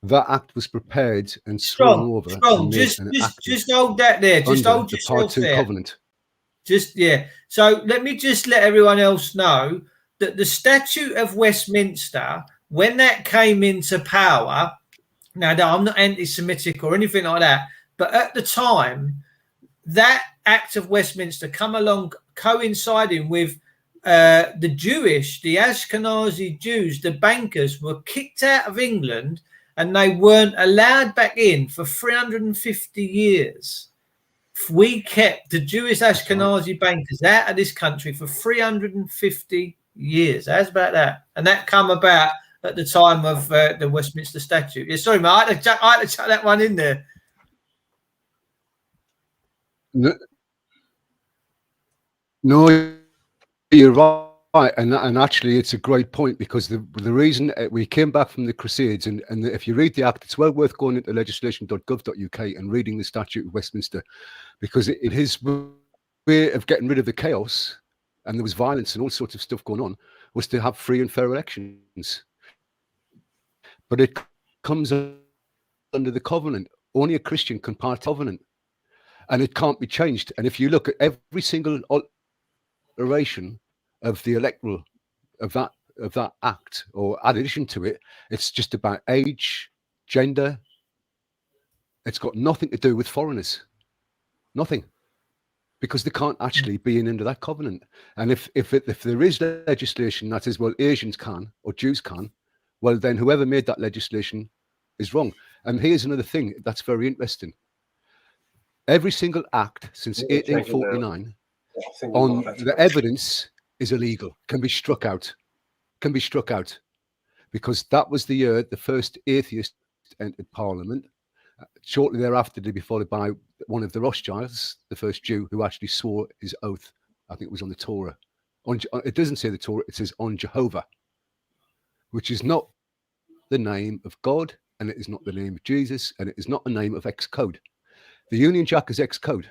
That act was prepared and sworn over. Strong. Just hold that there. Just hold the yourself Part II there. Covenant. So let me just let everyone else know that the Statute of Westminster, when that came into power, now I'm not anti-Semitic or anything like that, but at the time, that Act of Westminster come along coinciding with the Ashkenazi Jews, the bankers, were kicked out of England and they weren't allowed back in for 350 years. We kept the Jewish Ashkenazi bankers out of this country for 350 years. How's about that? And that come about at the time of the Westminster Statute. Yeah, sorry, mate, I had to chuck that one in there. No, you're right, and actually, it's a great point because the reason we came back from the Crusades, and if you read the Act, it's well worth going into legislation.gov.uk and reading the Statute of Westminster, because it his way of getting rid of the chaos, and there was violence and all sorts of stuff going on, was to have free and fair elections. But it comes under the covenant. Only a Christian can part covenant, and it can't be changed. And if you look at every single alteration of the electoral of that act or addition to it, it's just about age, gender. It's got nothing to do with foreigners, nothing, because they can't actually be under that covenant. And if there is legislation that says, well, Asians can or Jews can, well, then whoever made that legislation is wrong. And here's another thing that's very interesting. Every single act since 1849 on the evidence is illegal, can be struck out, because that was the year the first atheist entered Parliament. Shortly thereafter, to be followed by one of the Rothschilds, the first Jew who actually swore his oath. I think it was on the Torah. It doesn't say the Torah, it says on Jehovah, which is not the name of God, and it is not the name of Jesus, and it is not the name of Xcode. The Union Jack is Xcode.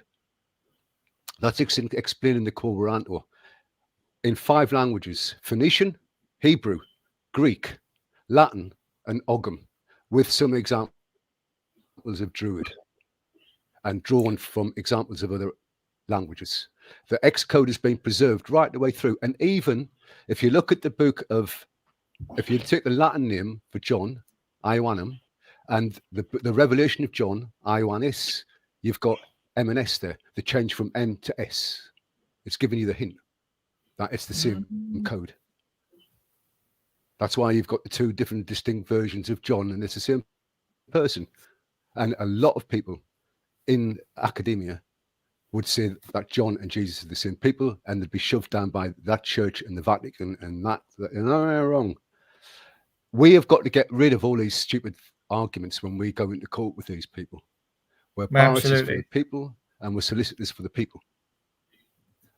That's explaining the Quoranto in 5 languages: Phoenician, Hebrew, Greek, Latin, and Ogham, with some examples of Druid and drawn from examples of other languages. The Xcode has been preserved right the way through. And even if you look at the book of, if you take the Latin name for John, Ioannum, and the Revelation of John, Ioannis, you've got M and S there, the change from M to S. It's giving you the hint that it's the same code. That's why you've got the 2 different distinct versions of John, and it's the same person. And a lot of people in academia would say that John and Jesus are the same people, and they'd be shoved down by that church and the Vatican and that. And they're wrong. We have got to get rid of all these stupid arguments when we go into court with these people. We're barristers for the people, and we're solicitors for the people.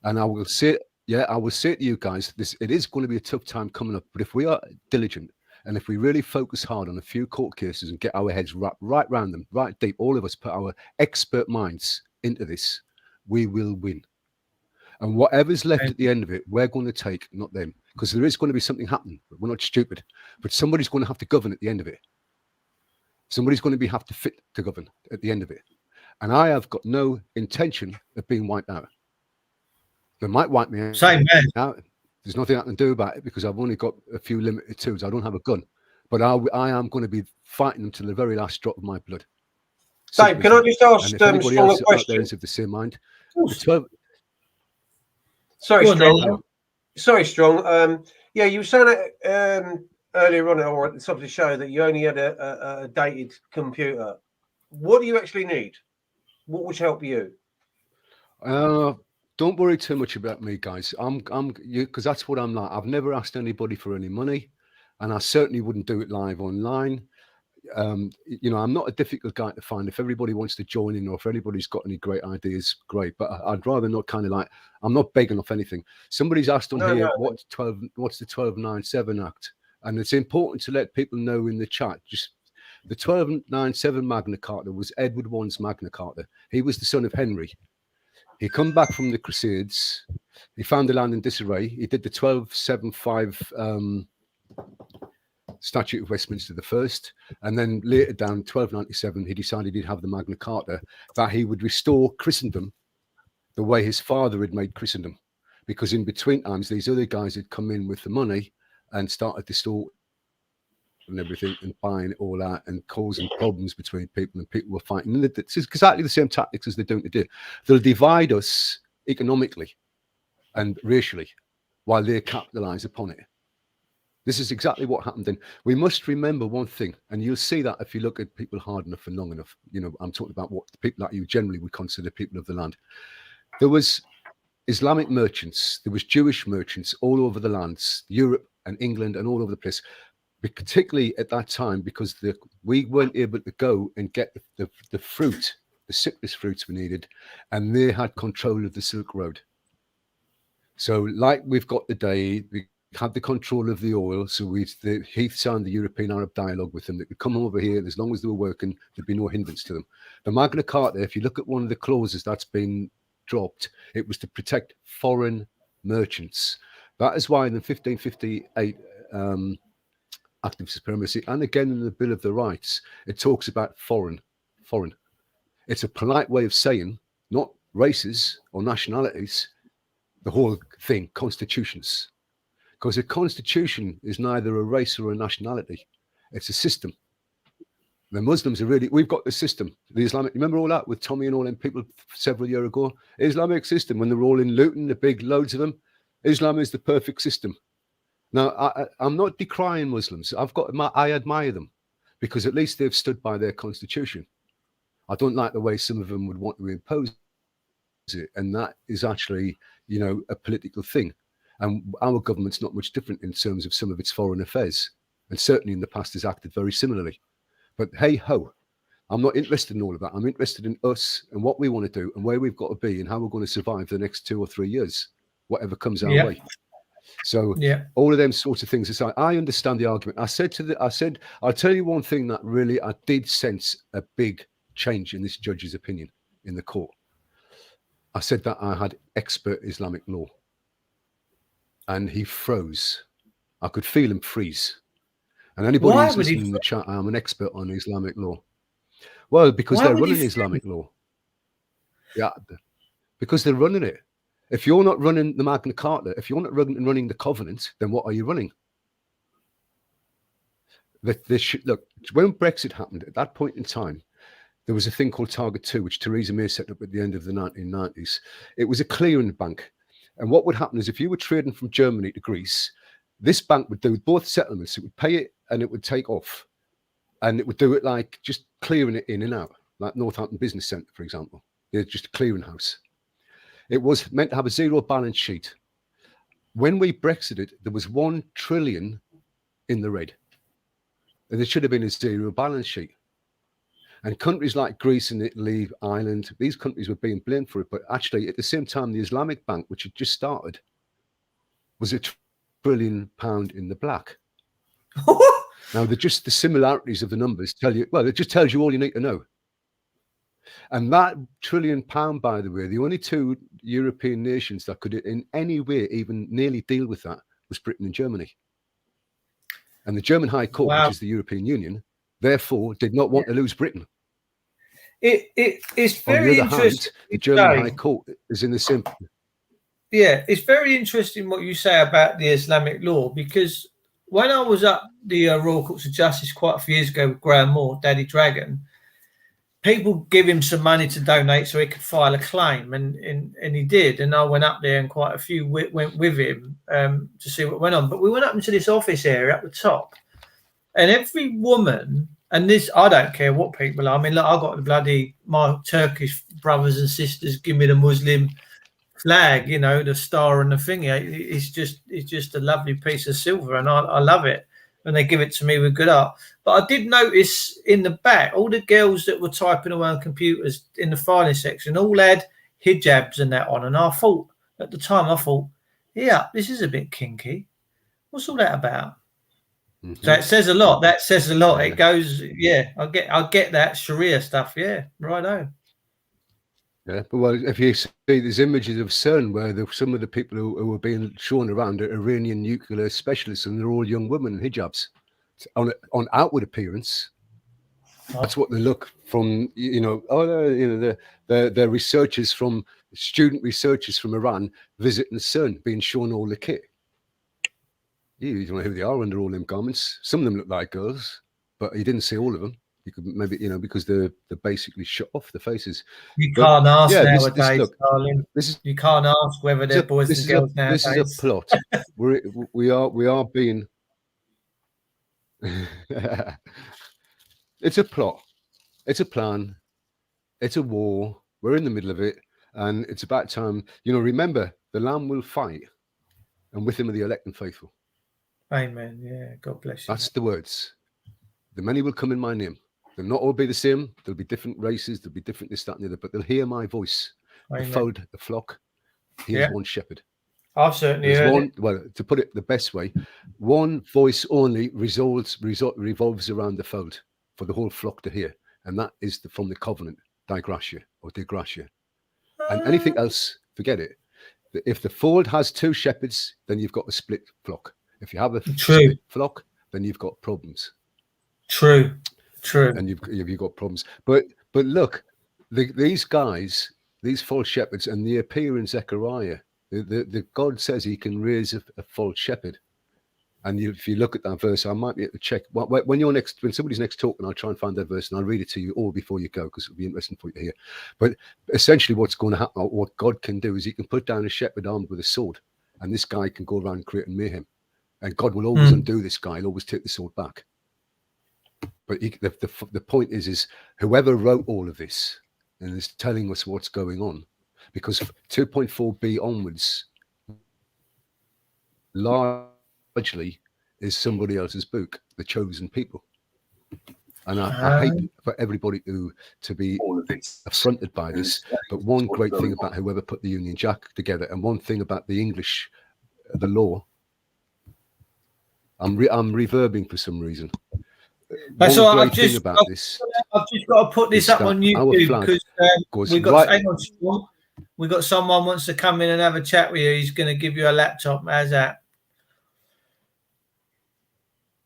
And I will say to you guys, it is going to be a tough time coming up. But if we are diligent, and if we really focus hard on a few court cases and get our heads wrapped right around them, right deep, all of us put our expert minds into this, we will win. And whatever's left at the end of it, we're going to take, not them, because there is going to be something happening. We're not stupid, but somebody's going to have to govern at the end of it. Somebody's going to have to fit to govern at the end of it. And I have got no intention of being wiped out. They might wipe me out. Same, man. Now, there's nothing I can do about it because I've only got a few limited tools. I don't have a gun. But I am going to be fighting them to the very last drop of my blood. Dave, can I just ask Strong a question? Of the same mind. Sorry, Strong. Yeah, you were saying earlier on, or at the top of the show, that you only had a dated computer. What do you actually need? What would help you? Don't worry too much about me, guys. Because that's what I'm like. I've never asked anybody for any money, and I certainly wouldn't do it live online. you know, I'm not a difficult guy to find. If everybody wants to join in, or if anybody's got any great ideas, great. But I'd rather not kind of like, I'm not begging off anything. Somebody's asked on here, what's the 1297 Act? And it's important to let people know in the chat, just the 1297 Magna Carta was Edward I's Magna Carta. He was the son of Henry. He come back from the Crusades. He found the land in disarray. He did the 1275 Statute of Westminster the First, and then later down 1297 he decided he'd have the Magna Carta, that he would restore Christendom the way his father had made Christendom, because in between times these other guys had come in with the money and started distorting and everything and buying it all out and causing problems between people, and people were fighting. And it's exactly the same tactics as they're doing today. They'll divide us economically and racially while they capitalize upon it. This is exactly what happened then. We must remember one thing, and you'll see that if you look at people hard enough and long enough. You know, I'm talking about what the people that you generally would consider people of the land. There was Islamic merchants, there was Jewish merchants all over the lands, Europe and England and all over the place, particularly at that time, because we weren't able to go and get the fruit, the citrus fruits we needed, and they had control of the Silk Road. So like we've got today, we had the control of the oil, so the Heath signed the European-Arab dialogue with them. They could come over here, as long as they were working, there'd be no hindrance to them. The Magna Carta, if you look at one of the clauses that's been dropped, it was to protect foreign merchants. That is why in the 1558 Act of Supremacy, and again in the Bill of the Rights, it talks about foreign. It's a polite way of saying not races or nationalities, the whole thing, constitutions. Because a constitution is neither a race or a nationality. It's a system. The Muslims are really, we've got the system. The Islamic, remember all that with Tommy and all them people several years ago? Islamic system, when they were all in Luton, the big loads of them. Islam is the perfect system. Now, I'm not decrying Muslims. I admire them because at least they've stood by their constitution. I don't like the way some of them would want to impose it. And that is actually, you know, a political thing. And our government's not much different in terms of some of its foreign affairs. And certainly in the past has acted very similarly. But hey ho, I'm not interested in all of that. I'm interested in us and what we want to do and where we've got to be and how we're going to survive the next 2 or 3 years, whatever comes our way. So all of them sorts of things aside, I understand the argument. I said, I'll tell you one thing that really, I did sense a big change in this judge's opinion in the court. I said that I had expert Islamic law. And he froze. I could feel him freeze. And anybody who's listening in the chat, I'm an expert on Islamic law. Well, because they're running Islamic law. Yeah, because they're running it. If you're not running the Magna Carta, if you're not running the Covenant, then what are you running? Look, when Brexit happened, at that point in time, there was a thing called Target 2, which Theresa May set up at the end of the 1990s. It was a clearing bank. And what would happen is if you were trading from Germany to Greece, this bank would do both settlements. It would pay it and it would take off. And it would do it like just clearing it in and out, like Northampton Business Centre, for example. They're just a clearing house. It was meant to have a zero balance sheet. When we Brexited, there was 1 trillion in the red. And there should have been a zero balance sheet. And countries like Greece and Italy, Ireland, these countries were being blamed for it. But actually, at the same time, the Islamic Bank, which had just started, was £1 trillion in the black. Now, the similarities of the numbers tell you, well, it just tells you all you need to know. And that £1 trillion, by the way, the only 2 European nations that could in any way even nearly deal with that was Britain and Germany. And the German High Court, which is the European Union, therefore did not want to lose Britain. It's very interesting. The German High Court is in the same. Yeah, it's very interesting what you say about the Islamic law, because when I was at the Royal Courts of Justice quite a few years ago with Graham Moore, Daddy Dragon, people give him some money to donate so he could file a claim, and he did. And I went up there, and quite a few went with him to see what went on. But we went up into this office area at the top, and every woman. And this, I don't care what people are. I mean, look, I got my Turkish brothers and sisters give me the Muslim flag, you know, the star and the thingy. It's just a lovely piece of silver, and I love it. and they give it to me with good art. But I did notice in the back, all the girls that were typing away on computers in the filing section all had hijabs and that on. And I thought, at the time, yeah, this is a bit kinky. What's all that about? Mm-hmm. So it says a lot. That says a lot. It goes, I get that Sharia stuff. Yeah, righto. Yeah, but well, if you see these images of CERN where some of the people who were being shown around are Iranian nuclear specialists, and they're all young women in hijabs. On outward appearance, that's what they look from. They're researchers from student researchers from Iran visiting CERN, being shown all the kit. You don't know who they are under all them garments. Some of them look like girls, but you didn't see all of them. You could maybe, because they're basically shut off the faces. Can't ask nowadays, darling. You can't ask whether they're boys and girls nowadays. This is a plot. we are being. It's a plot. It's a plan. It's a war. We're in the middle of it, and it's about time. Remember, the Lamb will fight, and with him are the elect and faithful. Amen. Yeah. God bless you. That's the words. The many will come in my name. They'll not all be the same. There'll be different races. There'll be different this, that, and the other. But they'll hear my voice. Amen. The fold, the flock. Here's one shepherd. I've certainly heard it. Well, to put it the best way, one voice only revolves around the fold for the whole flock to hear, and that is from the covenant, Digratia or Digratia. And anything else, forget it. If the fold has two shepherds, then you've got a split flock. If you have a split flock, then you've got problems. True. And you've got problems. But look, these guys, these false shepherds, and they appear in Zechariah. The God says he can raise a false shepherd. And if you look at that verse, I might be able to check when somebody's next talking, I'll try and find that verse and I'll read it to you all before you go, because it'll be interesting for you to hear. But essentially what's going to happen, or what God can do, is he can put down a shepherd armed with a sword, and this guy can go around creating mayhem. And God will always undo this guy. He'll always take the sword back. But the point is whoever wrote all of this and is telling us what's going on, because 2.4b onwards largely is somebody else's book, The Chosen People. And I hate for everybody to be affronted by this. But one great thing about whoever put the Union Jack together, and one thing about the English, the law, I'm reverbing for some reason. So I've just got to put this up on YouTube because we got someone wants to come in and have a chat with you. He's going to give you a laptop. How's that?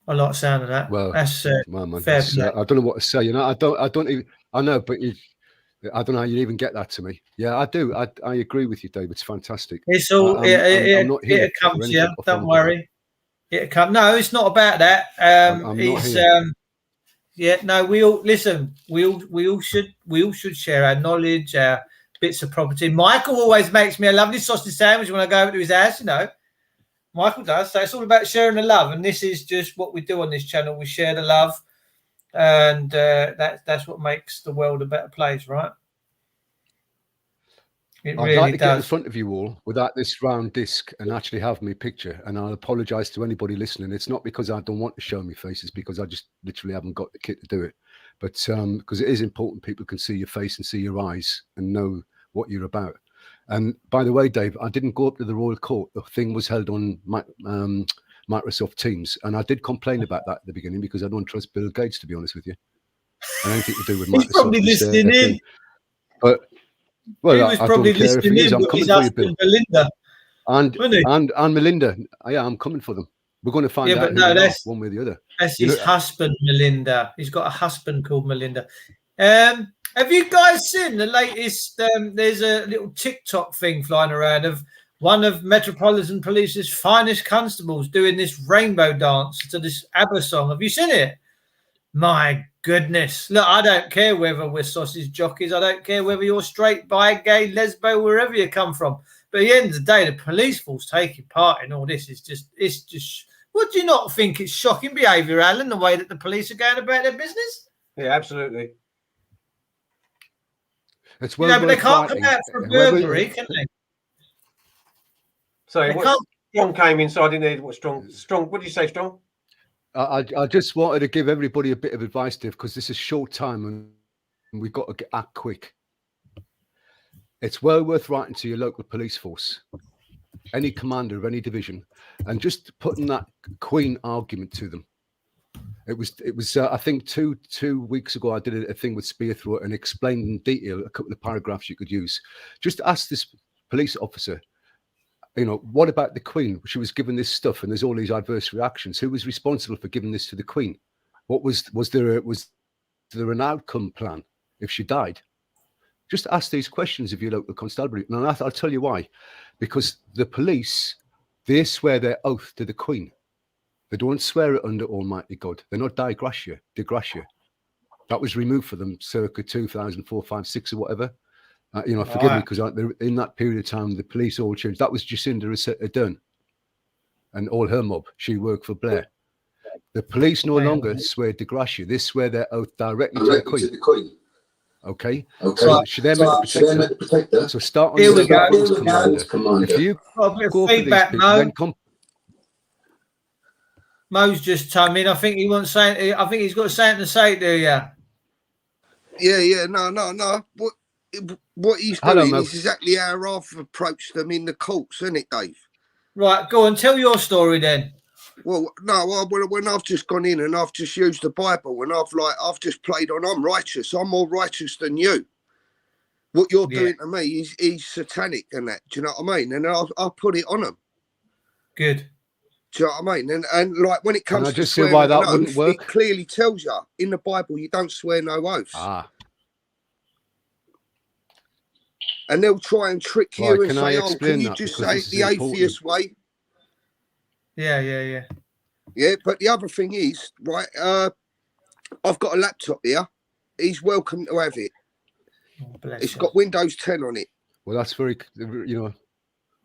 I like the sound of that. Well, that's fair. I don't know what to say. I don't even. I know, but I don't know how you even get that to me. Yeah, I do. I agree with you, Dave. It's fantastic. It's all. It comes to you. Don't worry. It come. No, it's not about that. We all listen. We all should share our knowledge, our bits of property. Michael always makes me a lovely sausage sandwich when I go over to his house. Michael does. So it's all about sharing the love, and this is just what we do on this channel. We share the love, and that's what makes the world a better place, right? I'd like to get in front of you all without this round disc and actually have me picture. And I'll apologize to anybody listening. It's not because I don't want to show me faces, because I just literally haven't got the kit to do it. But because it is important, people can see your face and see your eyes and know what you're about. And by the way, Dave, I didn't go up to the Royal Court. The thing was held on Microsoft Teams. And I did complain about that at the beginning because I don't trust Bill Gates, to be honest with you. And anything to do with Microsoft. He's probably listening in. But well, he was probably listening in with his husband, Melinda. And Melinda. Yeah, I'm coming for them. We're going to find out that's one way or the other. That's his husband, Melinda. He's got a husband called Melinda. Have you guys seen the latest? There's a little TikTok thing flying around of one of Metropolitan Police's finest constables doing this rainbow dance to this ABBA song. Have you seen it? My goodness. Look, I don't care whether we're sausage jockeys. I don't care whether you're straight, bi, gay, lesbo, wherever you come from. But at the end of the day, the police force taking part in all this is just, would you not think it's shocking behaviour, Alan, the way that the police are going about their business? Yeah, absolutely. It's but they can't come out for a burglary, can they? Sorry, Strong came in, so I didn't hear what Strong. What did you say, Strong? I just wanted to give everybody a bit of advice, Dave, because this is short time and we've got to act quick. It's well worth writing to your local police force, any commander of any division, and just putting that Queen argument to them. It was I think two weeks ago I did a thing with Spearthroat and explained in detail a couple of paragraphs you could use. Just ask this police officer, you know, what about the Queen? She was given this stuff and there's all these adverse reactions. Who was responsible for giving this to the Queen? What was there an outcome plan if she died? Just ask these questions of your local constabulary. And I'll tell you why. Because the police, they swear their oath to the Queen. They don't swear it under Almighty God. They're not de Gratia. That was removed for them circa 2004, 5, 6 or whatever. You know, forgive me, because in that period of time, the police all changed. That was Jacinda Ardern and all her mob. She worked for Blair. The police no longer swear de Gratia. They swear their oath directly to the Queen. Okay. So they're meant to protect her. So start on the commander. If you go for these people, then Mo's just come in. I think he wants saying. I think he's got something to say to you. Yeah. No. What he's doing is exactly how I've approached them in the courts, isn't it, Dave? Right, go on. Tell your story then. Well, no. When I've just gone in and I've just used the Bible and I've just played on. I'm righteous. I'm more righteous than you. What you're doing to me is satanic and that. Do you know what I mean? And I'll put it on them. Good. Do you know what I mean? And like when it comes to swearing why that wouldn't work? It clearly tells you in the Bible you don't swear no oaths. And they'll try and trick you and say, "Oh, can you just say it the atheist way?" Yeah. Yeah, but the other thing is, right? I've got a laptop here. He's welcome to have it. It's got Windows 10 on it. Well, that's very, you know.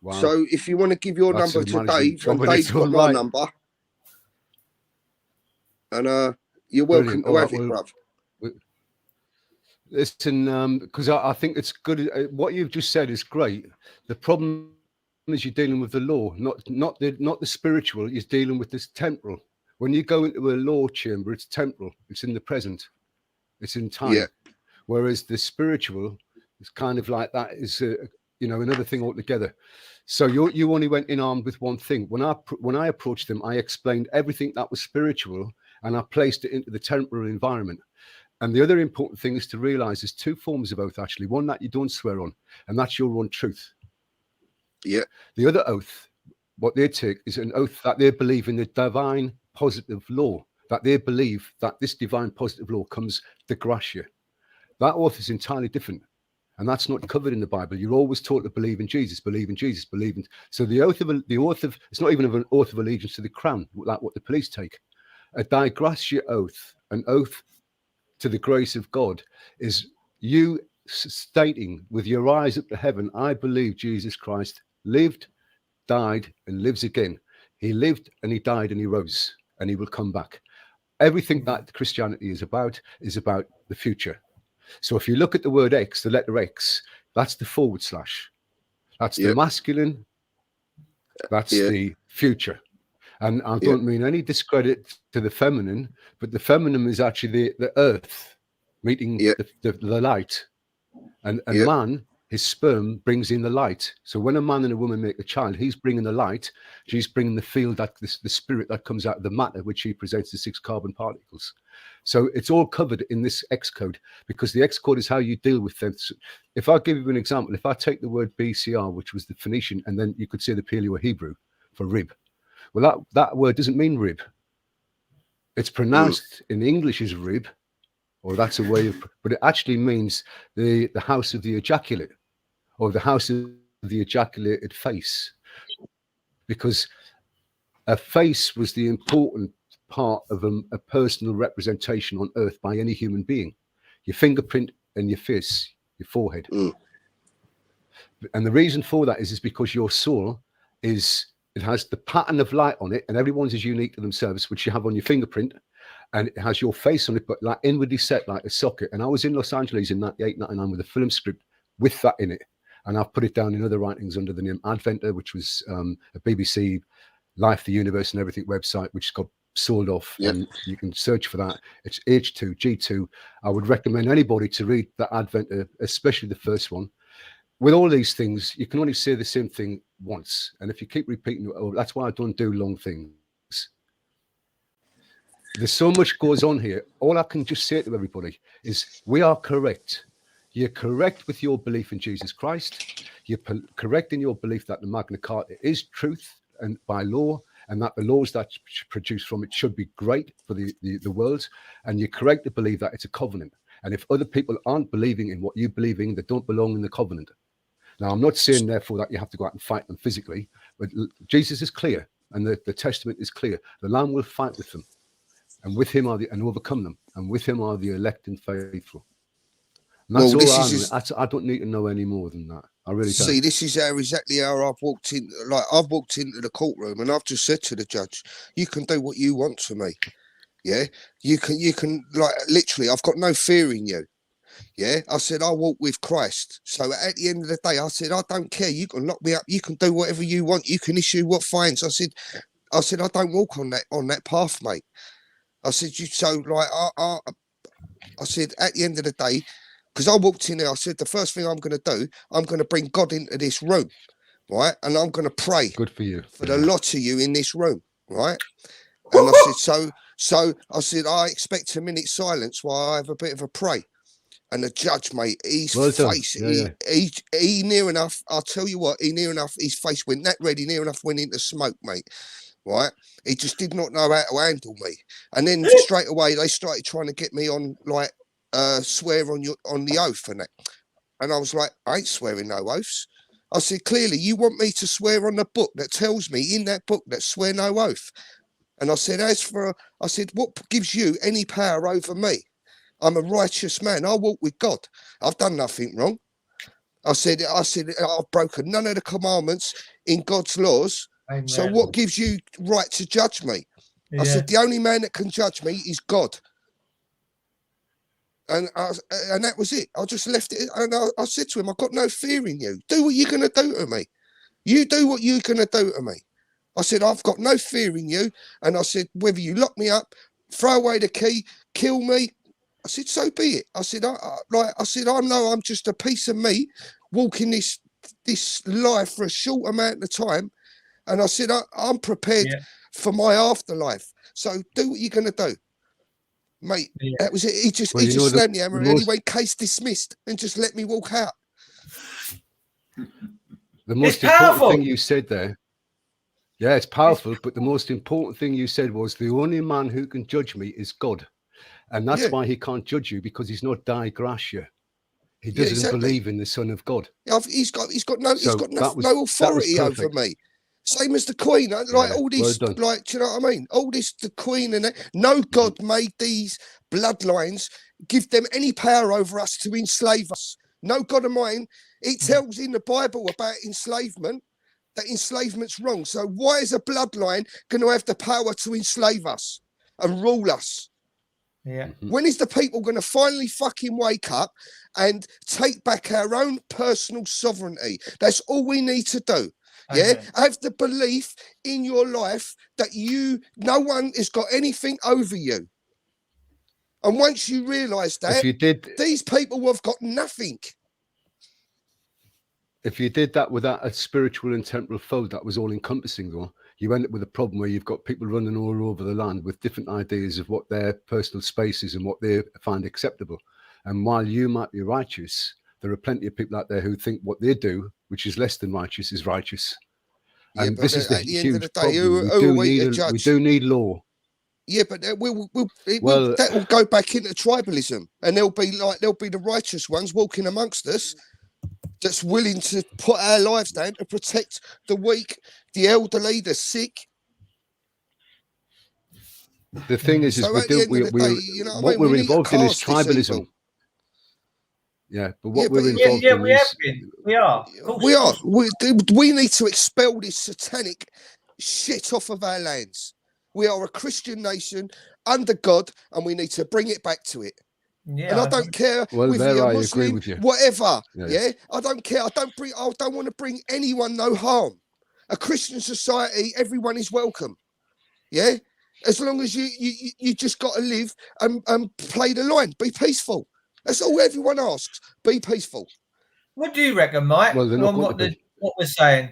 Wow. So if you want to give your number to Dave, and Dave's got my number, and you're welcome to have it, bruv. Listen, because I think it's good. What you've just said is great. The problem is you're dealing with the law, not the spiritual. You're dealing with this temporal. When you go into a law chamber, it's temporal. It's in the present. It's in time. Yeah. Whereas the spiritual is kind of like that is another thing altogether. So you only went in armed with one thing. When I approached them, I explained everything that was spiritual and I placed it into the temporal environment. And the other important thing is to realize there's two forms of oath, actually. One that you don't swear on, and that's your own truth. Yeah. The other oath, what they take is an oath that they believe in the divine positive law, that they believe that this divine positive law comes de Gratia. That oath is entirely different. And that's not covered in the Bible. You're always taught to believe in Jesus, believe in Jesus, believe in. So the oath of it's not even an oath of allegiance to the crown, like what the police take. A de Gratia oath, an oath to the grace of God, is you stating with your eyes up to heaven, I believe Jesus Christ lived, died, and lives again. He lived and he died and he rose and he will come back. Everything that Christianity is about the future. So if you look at the word X, the letter X, that's the /. That's the masculine. That's the future. And I don't mean any discredit to the feminine, but the feminine is actually the earth meeting the light. And man, his sperm brings in the light. So when a man and a woman make a child, he's bringing the light. She's bringing the field, that the spirit that comes out of the matter, which he presents the 6 carbon particles. So it's all covered in this X code, because the X code is how you deal with them. If I give you an example, if I take the word BCR, which was the Phoenician, and then you could say the Paleo-Hebrew for rib. Well, that word doesn't mean rib. It's pronounced in English as rib, or that's a way of, but it actually means the house of the ejaculate, or the house of the ejaculated face, because a face was the important part of a personal representation on earth by any human being. Your fingerprint and your face, your forehead. And the reason for that is because your soul it has the pattern of light on it, and everyone's is unique to themselves, which you have on your fingerprint, and it has your face on it, but like inwardly set like a socket. And I was in Los Angeles in 98, 99 with a film script with that in it. And I've put it down in other writings under the name Adventer, which was a BBC Life, the Universe and Everything website, which got sold off, and you can search for that. It's H2 G2. I would recommend anybody to read the Advent, especially the first one. With all these things, you can only say the same thing once, and if you keep repeating it, that's why I don't do long things. There's so much goes on here. All I can just say to everybody is we are correct. You're correct with your belief in Jesus Christ. You're correct in your belief that the Magna Carta is truth and by law, and that the laws that produce from it should be great for the world. And you're correct to believe that it's a covenant. And if other people aren't believing in what you believe in, they don't belong in the covenant. Now, I'm not saying, therefore, that you have to go out and fight them physically, but Jesus is clear, and the Testament is clear. The Lamb will fight with them, and with him and overcome them, and with him are the elect and faithful. And that's I don't need to know any more than that. I really don't. See, this is exactly how I've walked in. Like, I've walked into the courtroom, and I've just said to the judge, "You can do what you want to me. Yeah, you can. Like, literally, I've got no fear in you. Yeah," I said, "I walk with Christ." So at the end of the day, I said, "I don't care. You can lock me up. You can do whatever you want. You can issue what fines." I said, "I don't walk on that path, mate." I said, I said, at the end of the day, because I walked in there, I said, the first thing I'm going to do, I'm going to bring God into this room, right? And I'm going to pray. Good for you. For the lot of you in this room, right? And I said, so I said, I expect a minute's silence while I have a bit of a pray. And the judge, mate, his face, he near enough, I'll tell you what, he near enough, his face went that red, he near enough went into smoke, mate. Right? He just did not know how to handle me. And then straight away, they started trying to get me on, like, swear on the oath and that. And I was like, I ain't swearing no oaths. I said, clearly, you want me to swear on the book that tells me in that book that swear no oath. And I said, I said, what gives you any power over me? I'm a righteous man. I walk with God. I've done nothing wrong. I said, I've broken none of the commandments in God's laws. Amen. So what gives you right to judge me? Yeah. I said, the only man that can judge me is God. And that was it. I just left it. And I said to him, I've got no fear in you. Do what you're going to do to me. You do what you're going to do to me. I said, I've got no fear in you. And I said, whether you lock me up, throw away the key, kill me, I said, so be it. I said, I know I'm just a piece of meat walking this life for a short amount of time. And I said, I'm prepared for my afterlife. So do what you're going to do. Mate, that was it. He just slammed the hammer and he went, case dismissed, and just let me walk out. The most important thing you said there, it's powerful, but the most important thing you said was the only man who can judge me is God. And that's why he can't judge you, because he's not Dei Gratia. He doesn't believe in the Son of God. He's got no authority over me. Same as the Queen, like all this, like, do you know what I mean? All this, the Queen and that. No God made these bloodlines give them any power over us to enslave us. No God of mine. It tells in the Bible about enslavement, that enslavement's wrong. So why is a bloodline going to have the power to enslave us and rule us? Yeah. When is the people going to finally fucking wake up and take back our own personal sovereignty? That's all we need to do. Yeah, have the belief in your life that no one has got anything over you. And once you realise that, these people have got nothing. If you did that without a spiritual and temporal fold that was all encompassing, though, you end up with a problem where you've got people running all over the land with different ideas of what their personal space is and what they find acceptable. And while you might be righteous, there are plenty of people out there who think what they do, which is less than righteous, is righteous. And this is the huge problem. We do need law. Yeah, but that will go back into tribalism, and there'll be the righteous ones walking amongst us that's willing to put our lives down to protect the weak, the elderly, the sick. The thing is what we're involved in is tribalism. Evil. Yeah, but what we're involved in we are. We need to expel this satanic shit off of our lands. We are a Christian nation under God, and we need to bring it back to it. Yeah, and I don't care whether you're a Muslim, agree with you. Whatever. Yeah, I don't care. I don't want to bring anyone no harm. A Christian society, everyone is welcome. Yeah, As long as you just got to live and play the line. Be peaceful. That's all everyone asks. Be peaceful. What do you reckon, Mike? Well, they're not on going to be. what we're saying.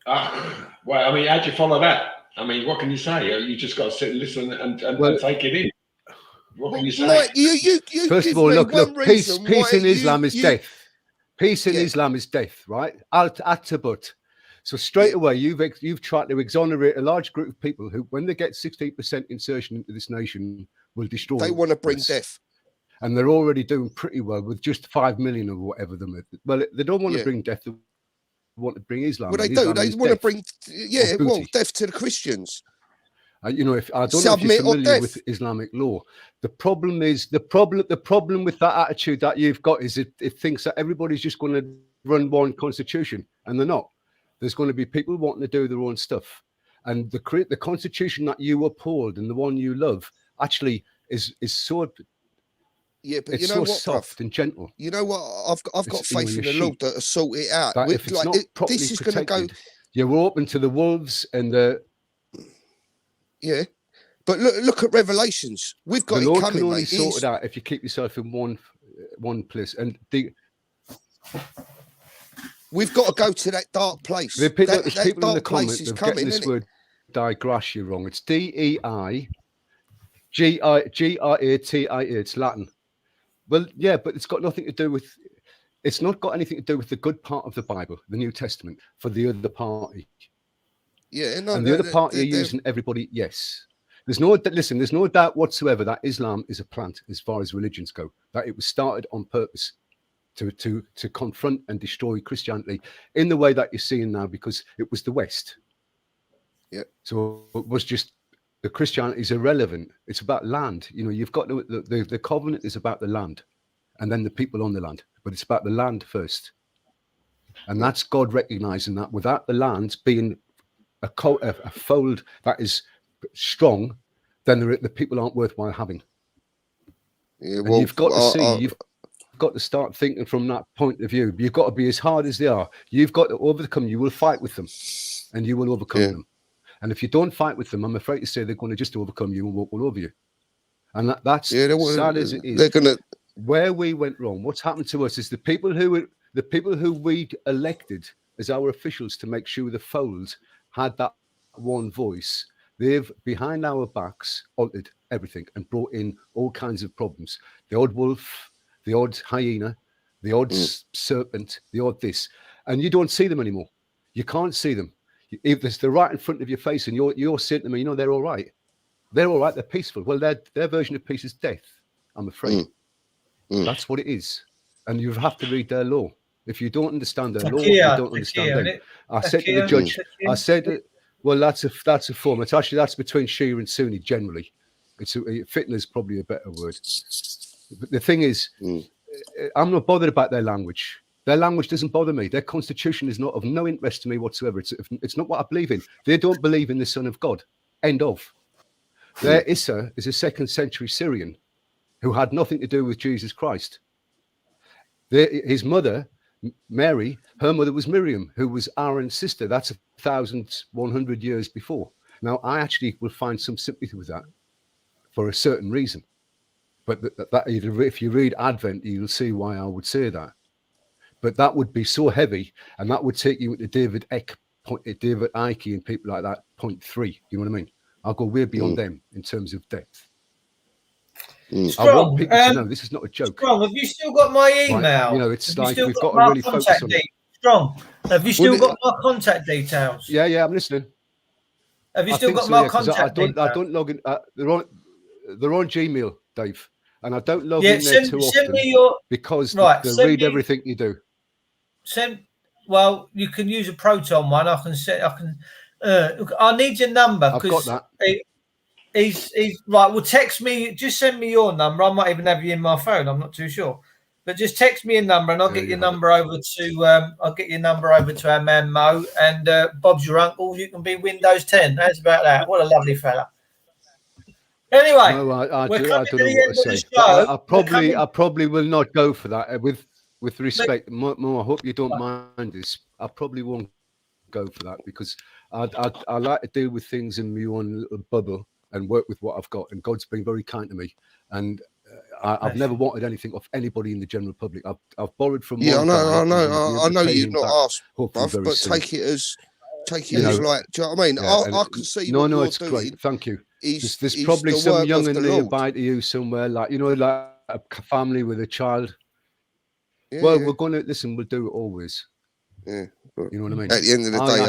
Well, I mean, how do you follow that? I mean, what can you say? You just got to sit and listen and take it in. What can you say? Mike, you First of all, look, peace in Islam is death. Peace in Islam is death, right? At-tabut. So straight away, you've tried to exonerate a large group of people who, when they get 16% insertion into this nation, will destroy. They want to bring death. And they're already doing pretty well with just 5 million or whatever them. Well, they don't want to bring death. They want to bring Islam. Well, they do. They want to bring, death to the Christians. You know, if I don't know if you're familiar with Islamic law, the problem with that attitude that you've got is it thinks that everybody's just going to run one constitution, and they're not. There's going to be people wanting to do their own stuff, and the constitution that you uphold and the one you love actually is so. Yeah, but it's you know so what, soft and gentle. You know what? I've got faith in the Lord that will sort it out. That if it's not properly this is protected, going to go. You're open to the wolves and the. Yeah, but look at Revelations. We've got the Lord it coming, can only mate. sort it out if you keep yourself in one place. And we've got to go to that dark place. There's people that in the comments is that are coming, getting this word digrassia wrong. It's D-E-I-G-R-A-T-I-A. It's Latin. Well, yeah, but it's got nothing to do with. It's not got anything to do with the good part of the Bible, the New Testament, for the other party. Yeah, no, and the other party are using everybody. Yes, there's no doubt whatsoever that Islam is a plant as far as religions go. That it was started on purpose to confront and destroy Christianity in the way that you're seeing now, because it was the West. Yeah. So it was just the Christianity is irrelevant. It's about land. You know, you've got the covenant is about the land, and then the people on the land. But it's about the land first, and that's God recognizing that without the land being a fold that is strong, then the people aren't worthwhile having. Yeah, well, and you've got to see, you've got to start thinking from that point of view. You've got to be as hard as they are. You've got to overcome. You will fight with them, and you will overcome them. And if you don't fight with them, I'm afraid to say they're going to just overcome you and walk all over you. And that's sad as it is. They're gonna. Where we went wrong, what's happened to us is the people who we elected as our officials to make sure the fold had that one voice. They've, behind our backs, altered everything and brought in all kinds of problems. The odd wolf, the odd hyena, the odd serpent, the odd this. And you don't see them anymore. You can't see them. If they're right in front of your face and you're saying to them, you know, they're all right. They're all right. They're peaceful. Well, their version of peace is death, I'm afraid. That's what it is. And you have to read their law. If you don't understand their law, you don't understand them. I said to the judge, well, that's a form. That's between Shia and Sunni generally. Fitna is probably a better word. But the thing is, I'm not bothered about their language. Their language doesn't bother me. Their constitution is not of no interest to me whatsoever. It's not what I believe in. They don't believe in the Son of God. End of. Their Issa is a 2nd century Syrian who had nothing to do with Jesus Christ. His mother, Mary, her mother was Miriam, who was Aaron's sister. That's 1,100 years before. Now, I actually will find some sympathy with that for a certain reason. But if you read Advent, you'll see why I would say that. But that would be so heavy, and that would take you into David Icke and people like that, 0.3. You know what I mean? I'll go way beyond them in terms of depth. Strong, I want people to know this is not a joke. Strong, have you still got my email? Right? You know, it's like we've got to really focus on it. Strong, have you still got my contact details? Yeah, I'm listening. Have you still got my contact details? I don't log in. They're on Gmail, Dave, and I don't log in there too often because they read everything you do. Well, you can use a Proton one. I need your number. I've got that. He's right. Well, text me. Just send me your number. I might even have you in my phone. I'm not too sure, but just text me a number, and I'll get your number over to. I'll get your number over to our man Mo, and Bob's your uncle. You can be Windows 10. How's about that? What a lovely fella. Anyway, no, I don't know what to say. I probably will not go for that. With respect, Mo, I hope you don't mind this. I probably won't go for that because I like to deal with things in my own little bubble and work with what I've got. And God's been very kind to me. And I've never wanted anything off anybody in the general public. I've borrowed from. Yeah, I know you've not asked, bruv, but soon. take it as like. Do you know what I mean? Yeah, I can see. No, what you're it's doing. great. Thank you. There's Is probably the some work young of and the Lord. nearby to you somewhere, like like a family with a child. Yeah, well, yeah. we're gonna listen. We'll do it always. Yeah, you know what I mean. At the end of the day,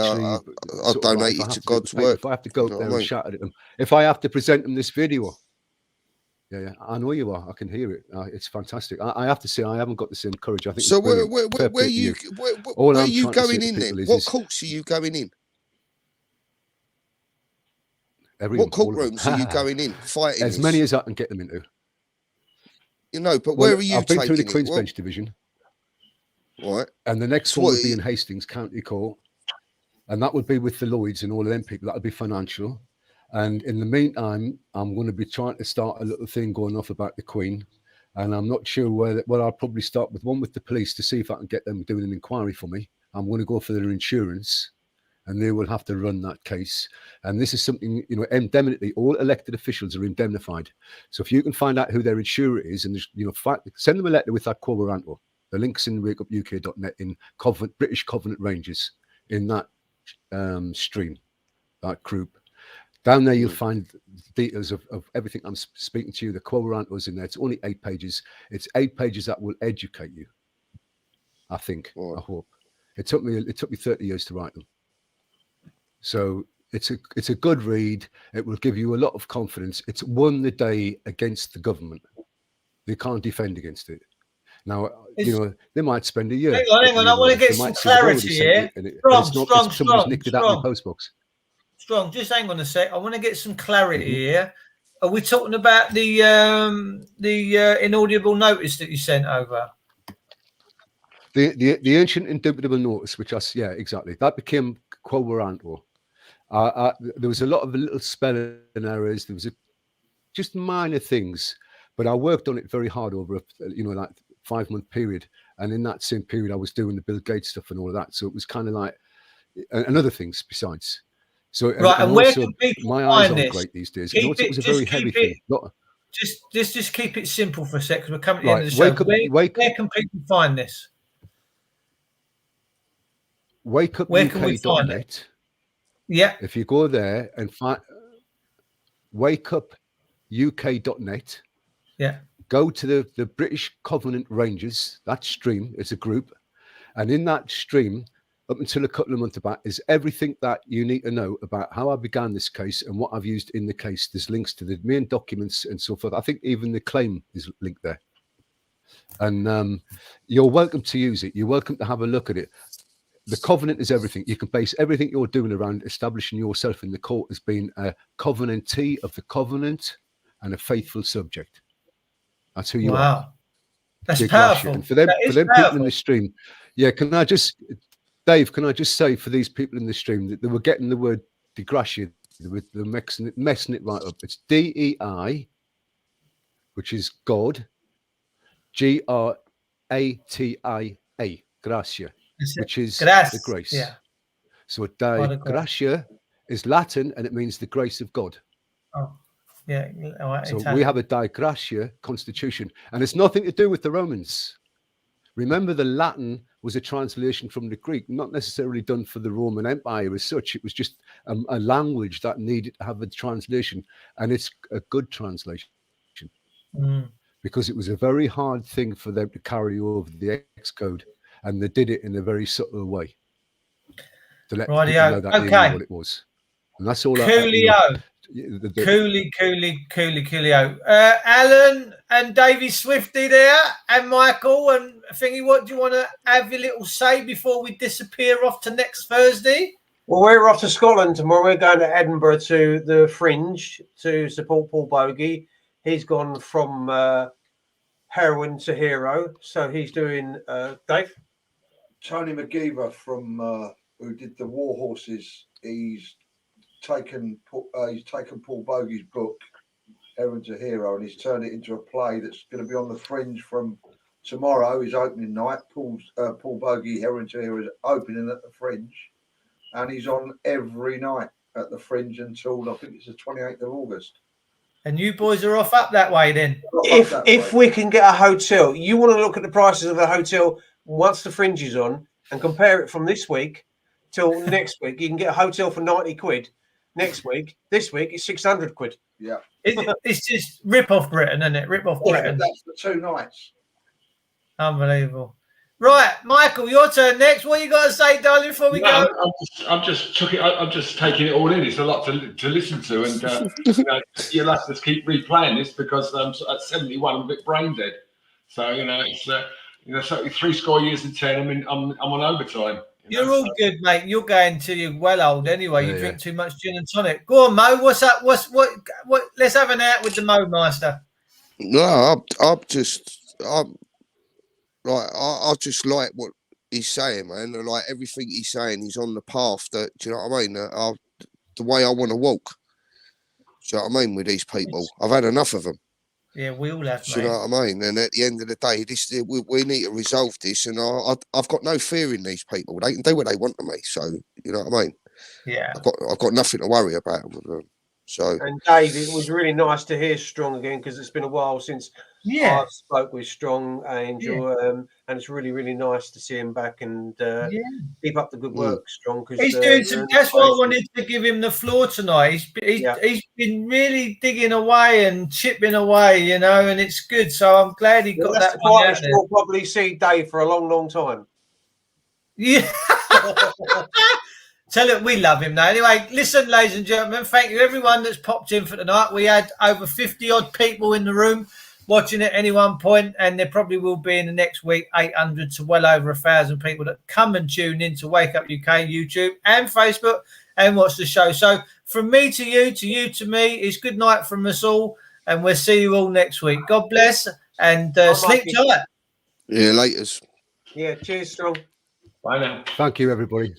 I donate it to God's work. If I have to go up there and shout at them, if I have to present them this video, yeah, I know you are. I can hear it. It's fantastic. I have to say, I haven't got the same courage. I think. So where are you going in then? What courts are you going in? What courtrooms are you going in? Fighting as many as I can get them into. You know, but where are you? I've been through the Queen's Bench Division. Right. And the next one would be in Hastings County Court. And that would be with the Lloyds and all of them people. That would be financial. And in the meantime, I'm going to be trying to start a little thing going off about the Queen. And I'm not sure where. Well, I'll probably start with one with the police to see if I can get them doing an inquiry for me. I'm going to go for their insurance, and they will have to run that case. And this is something, indemnity. All elected officials are indemnified. So if you can find out who their insurer is, and send them a letter with that quo warranto. The link's in wakeupuk.net in British Covenant Rangers, in that stream, that group. Down there, you'll find details of everything I'm speaking to you. The quo warranto's in there. It's only 8 pages. It's 8 pages that will educate you. I think. I hope. It took me 30 years to write them. So it's a good read. It will give you a lot of confidence. It's won the day against the government. They can't defend against it. Now, they might spend a year. Hang on. I want to get some clarity here. Strong, just hang on a sec. I want to get some clarity here. Are we talking about the inaudible notice that you sent over? The ancient indubitable notice, which exactly. That became quo warranto. There was a lot of little spelling errors. There was just minor things, but I worked on it very hard over that 5-month period. And in that same period, I was doing the Bill Gates stuff and all of that. So it was kind of like, and other things besides. So right, and where can people my find eyes this? Aren't great these days. It was a very heavy thing. Just keep it simple for a second, because we're coming to the end of the show. Where can people find this? wakeupuk.net. Yeah. If you go there and find wakeupuk.net. Yeah. Go to the British Covenant Rangers. That stream is a group. And in that stream, up until a couple of months back, is everything that you need to know about how I began this case and what I've used in the case. There's links to the main documents and so forth. I think even the claim is linked there. And you're welcome to use it. You're welcome to have a look at it. The covenant is everything. You can base everything you're doing around establishing yourself in the court as being a covenantee of the covenant and a faithful subject. That's who you are. Wow. That's powerful. And for them people in the stream, can I just, Dave, say for these people in the stream that they were getting the word de gratia, they were messing it right up. It's DEI, which is God, GRATIA, gratia, which is the grace. Yeah. So gratia is Latin and it means the grace of God. Oh. Yeah, so we have a Dei Gratia constitution, and it's nothing to do with the Romans. Remember, the Latin was a translation from the Greek, not necessarily done for the Roman Empire as such. It was just a language that needed to have a translation, and it's a good translation because it was a very hard thing for them to carry over the X code, and they did it in a very subtle way to let people know that they knew what it was, and that's all. Coolio. Coolio. Alan and Davey Swifty there, and Michael and Thingy. What do you want to have a little say before we disappear off to next Thursday? Well, we're off to Scotland tomorrow. We're going to Edinburgh to the Fringe to support Paul Bogey. He's gone from heroine to hero, so he's doing Dave. Tony McGeever from who did the War Horses. He's taken Paul Bogey's book, Heroine to Hero, and he's turned it into a play that's going to be on the Fringe from tomorrow. His opening night. Paul Bogey, Heroine to Hero, is opening at the Fringe, and he's on every night. at the Fringe until I think it's the 28th of August. And you boys are off up that way then. If we can get a hotel, you want to look at the prices of a hotel once the Fringe is on and compare it from this week till next week. You can get a hotel for 90 quid next week. This week it's 600 quid. Yeah. It's just rip off Britain, isn't it? Rip off Britain. That's for 2 nights. Unbelievable. Right, Michael, your turn next. What you got to say, darling, before we go? I'm just taking it all in. It's a lot to listen to, and you know, you'll have to keep replaying this because at 71 I'm a bit brain dead. So you know, it's so 3 score years and 10. I'm on overtime. You're all good, mate. You're going to you well old anyway. You drink too much gin and tonic. Go on, Mo. What's up? What? Let's have an out with the Mo Master. No, I just like what he's saying, man. Like everything he's saying, he's on the path that, do you know what I mean? The way I want to walk. Do you know what I mean? With these people, I've had enough of them. Yeah, we all have, do you know what I mean? And at the end of the day, we need to resolve this. And I've got no fear in these people. They can do what they want to me. So you know what I mean? Yeah, I've got nothing to worry about with them. So and Dave, it was really nice to hear Strong again because it's been a while since I spoke with Strong Angel, and it's really, really nice to see him back and keep up the good work, Strong. Because he's doing some. That's why I wanted to give him the floor tonight. He's been really digging away and chipping away, you know, and it's good. So I'm glad he got that one out there. We'll probably see Dave for a long, long time. Yeah. Tell it we love him now. Anyway, listen, ladies and gentlemen, thank you everyone that's popped in for tonight. We had over 50 odd people in the room watching at any one point, and there probably will be in the next week 800 to well over 1,000 people that come and tune in to Wake Up UK, YouTube and Facebook and watch the show. So from me to you to me, it's good night from us all, and we'll see you all next week. God bless and sleep tight. yeah, laters. Yeah, cheers, Strong. Bye now. Thank you, everybody.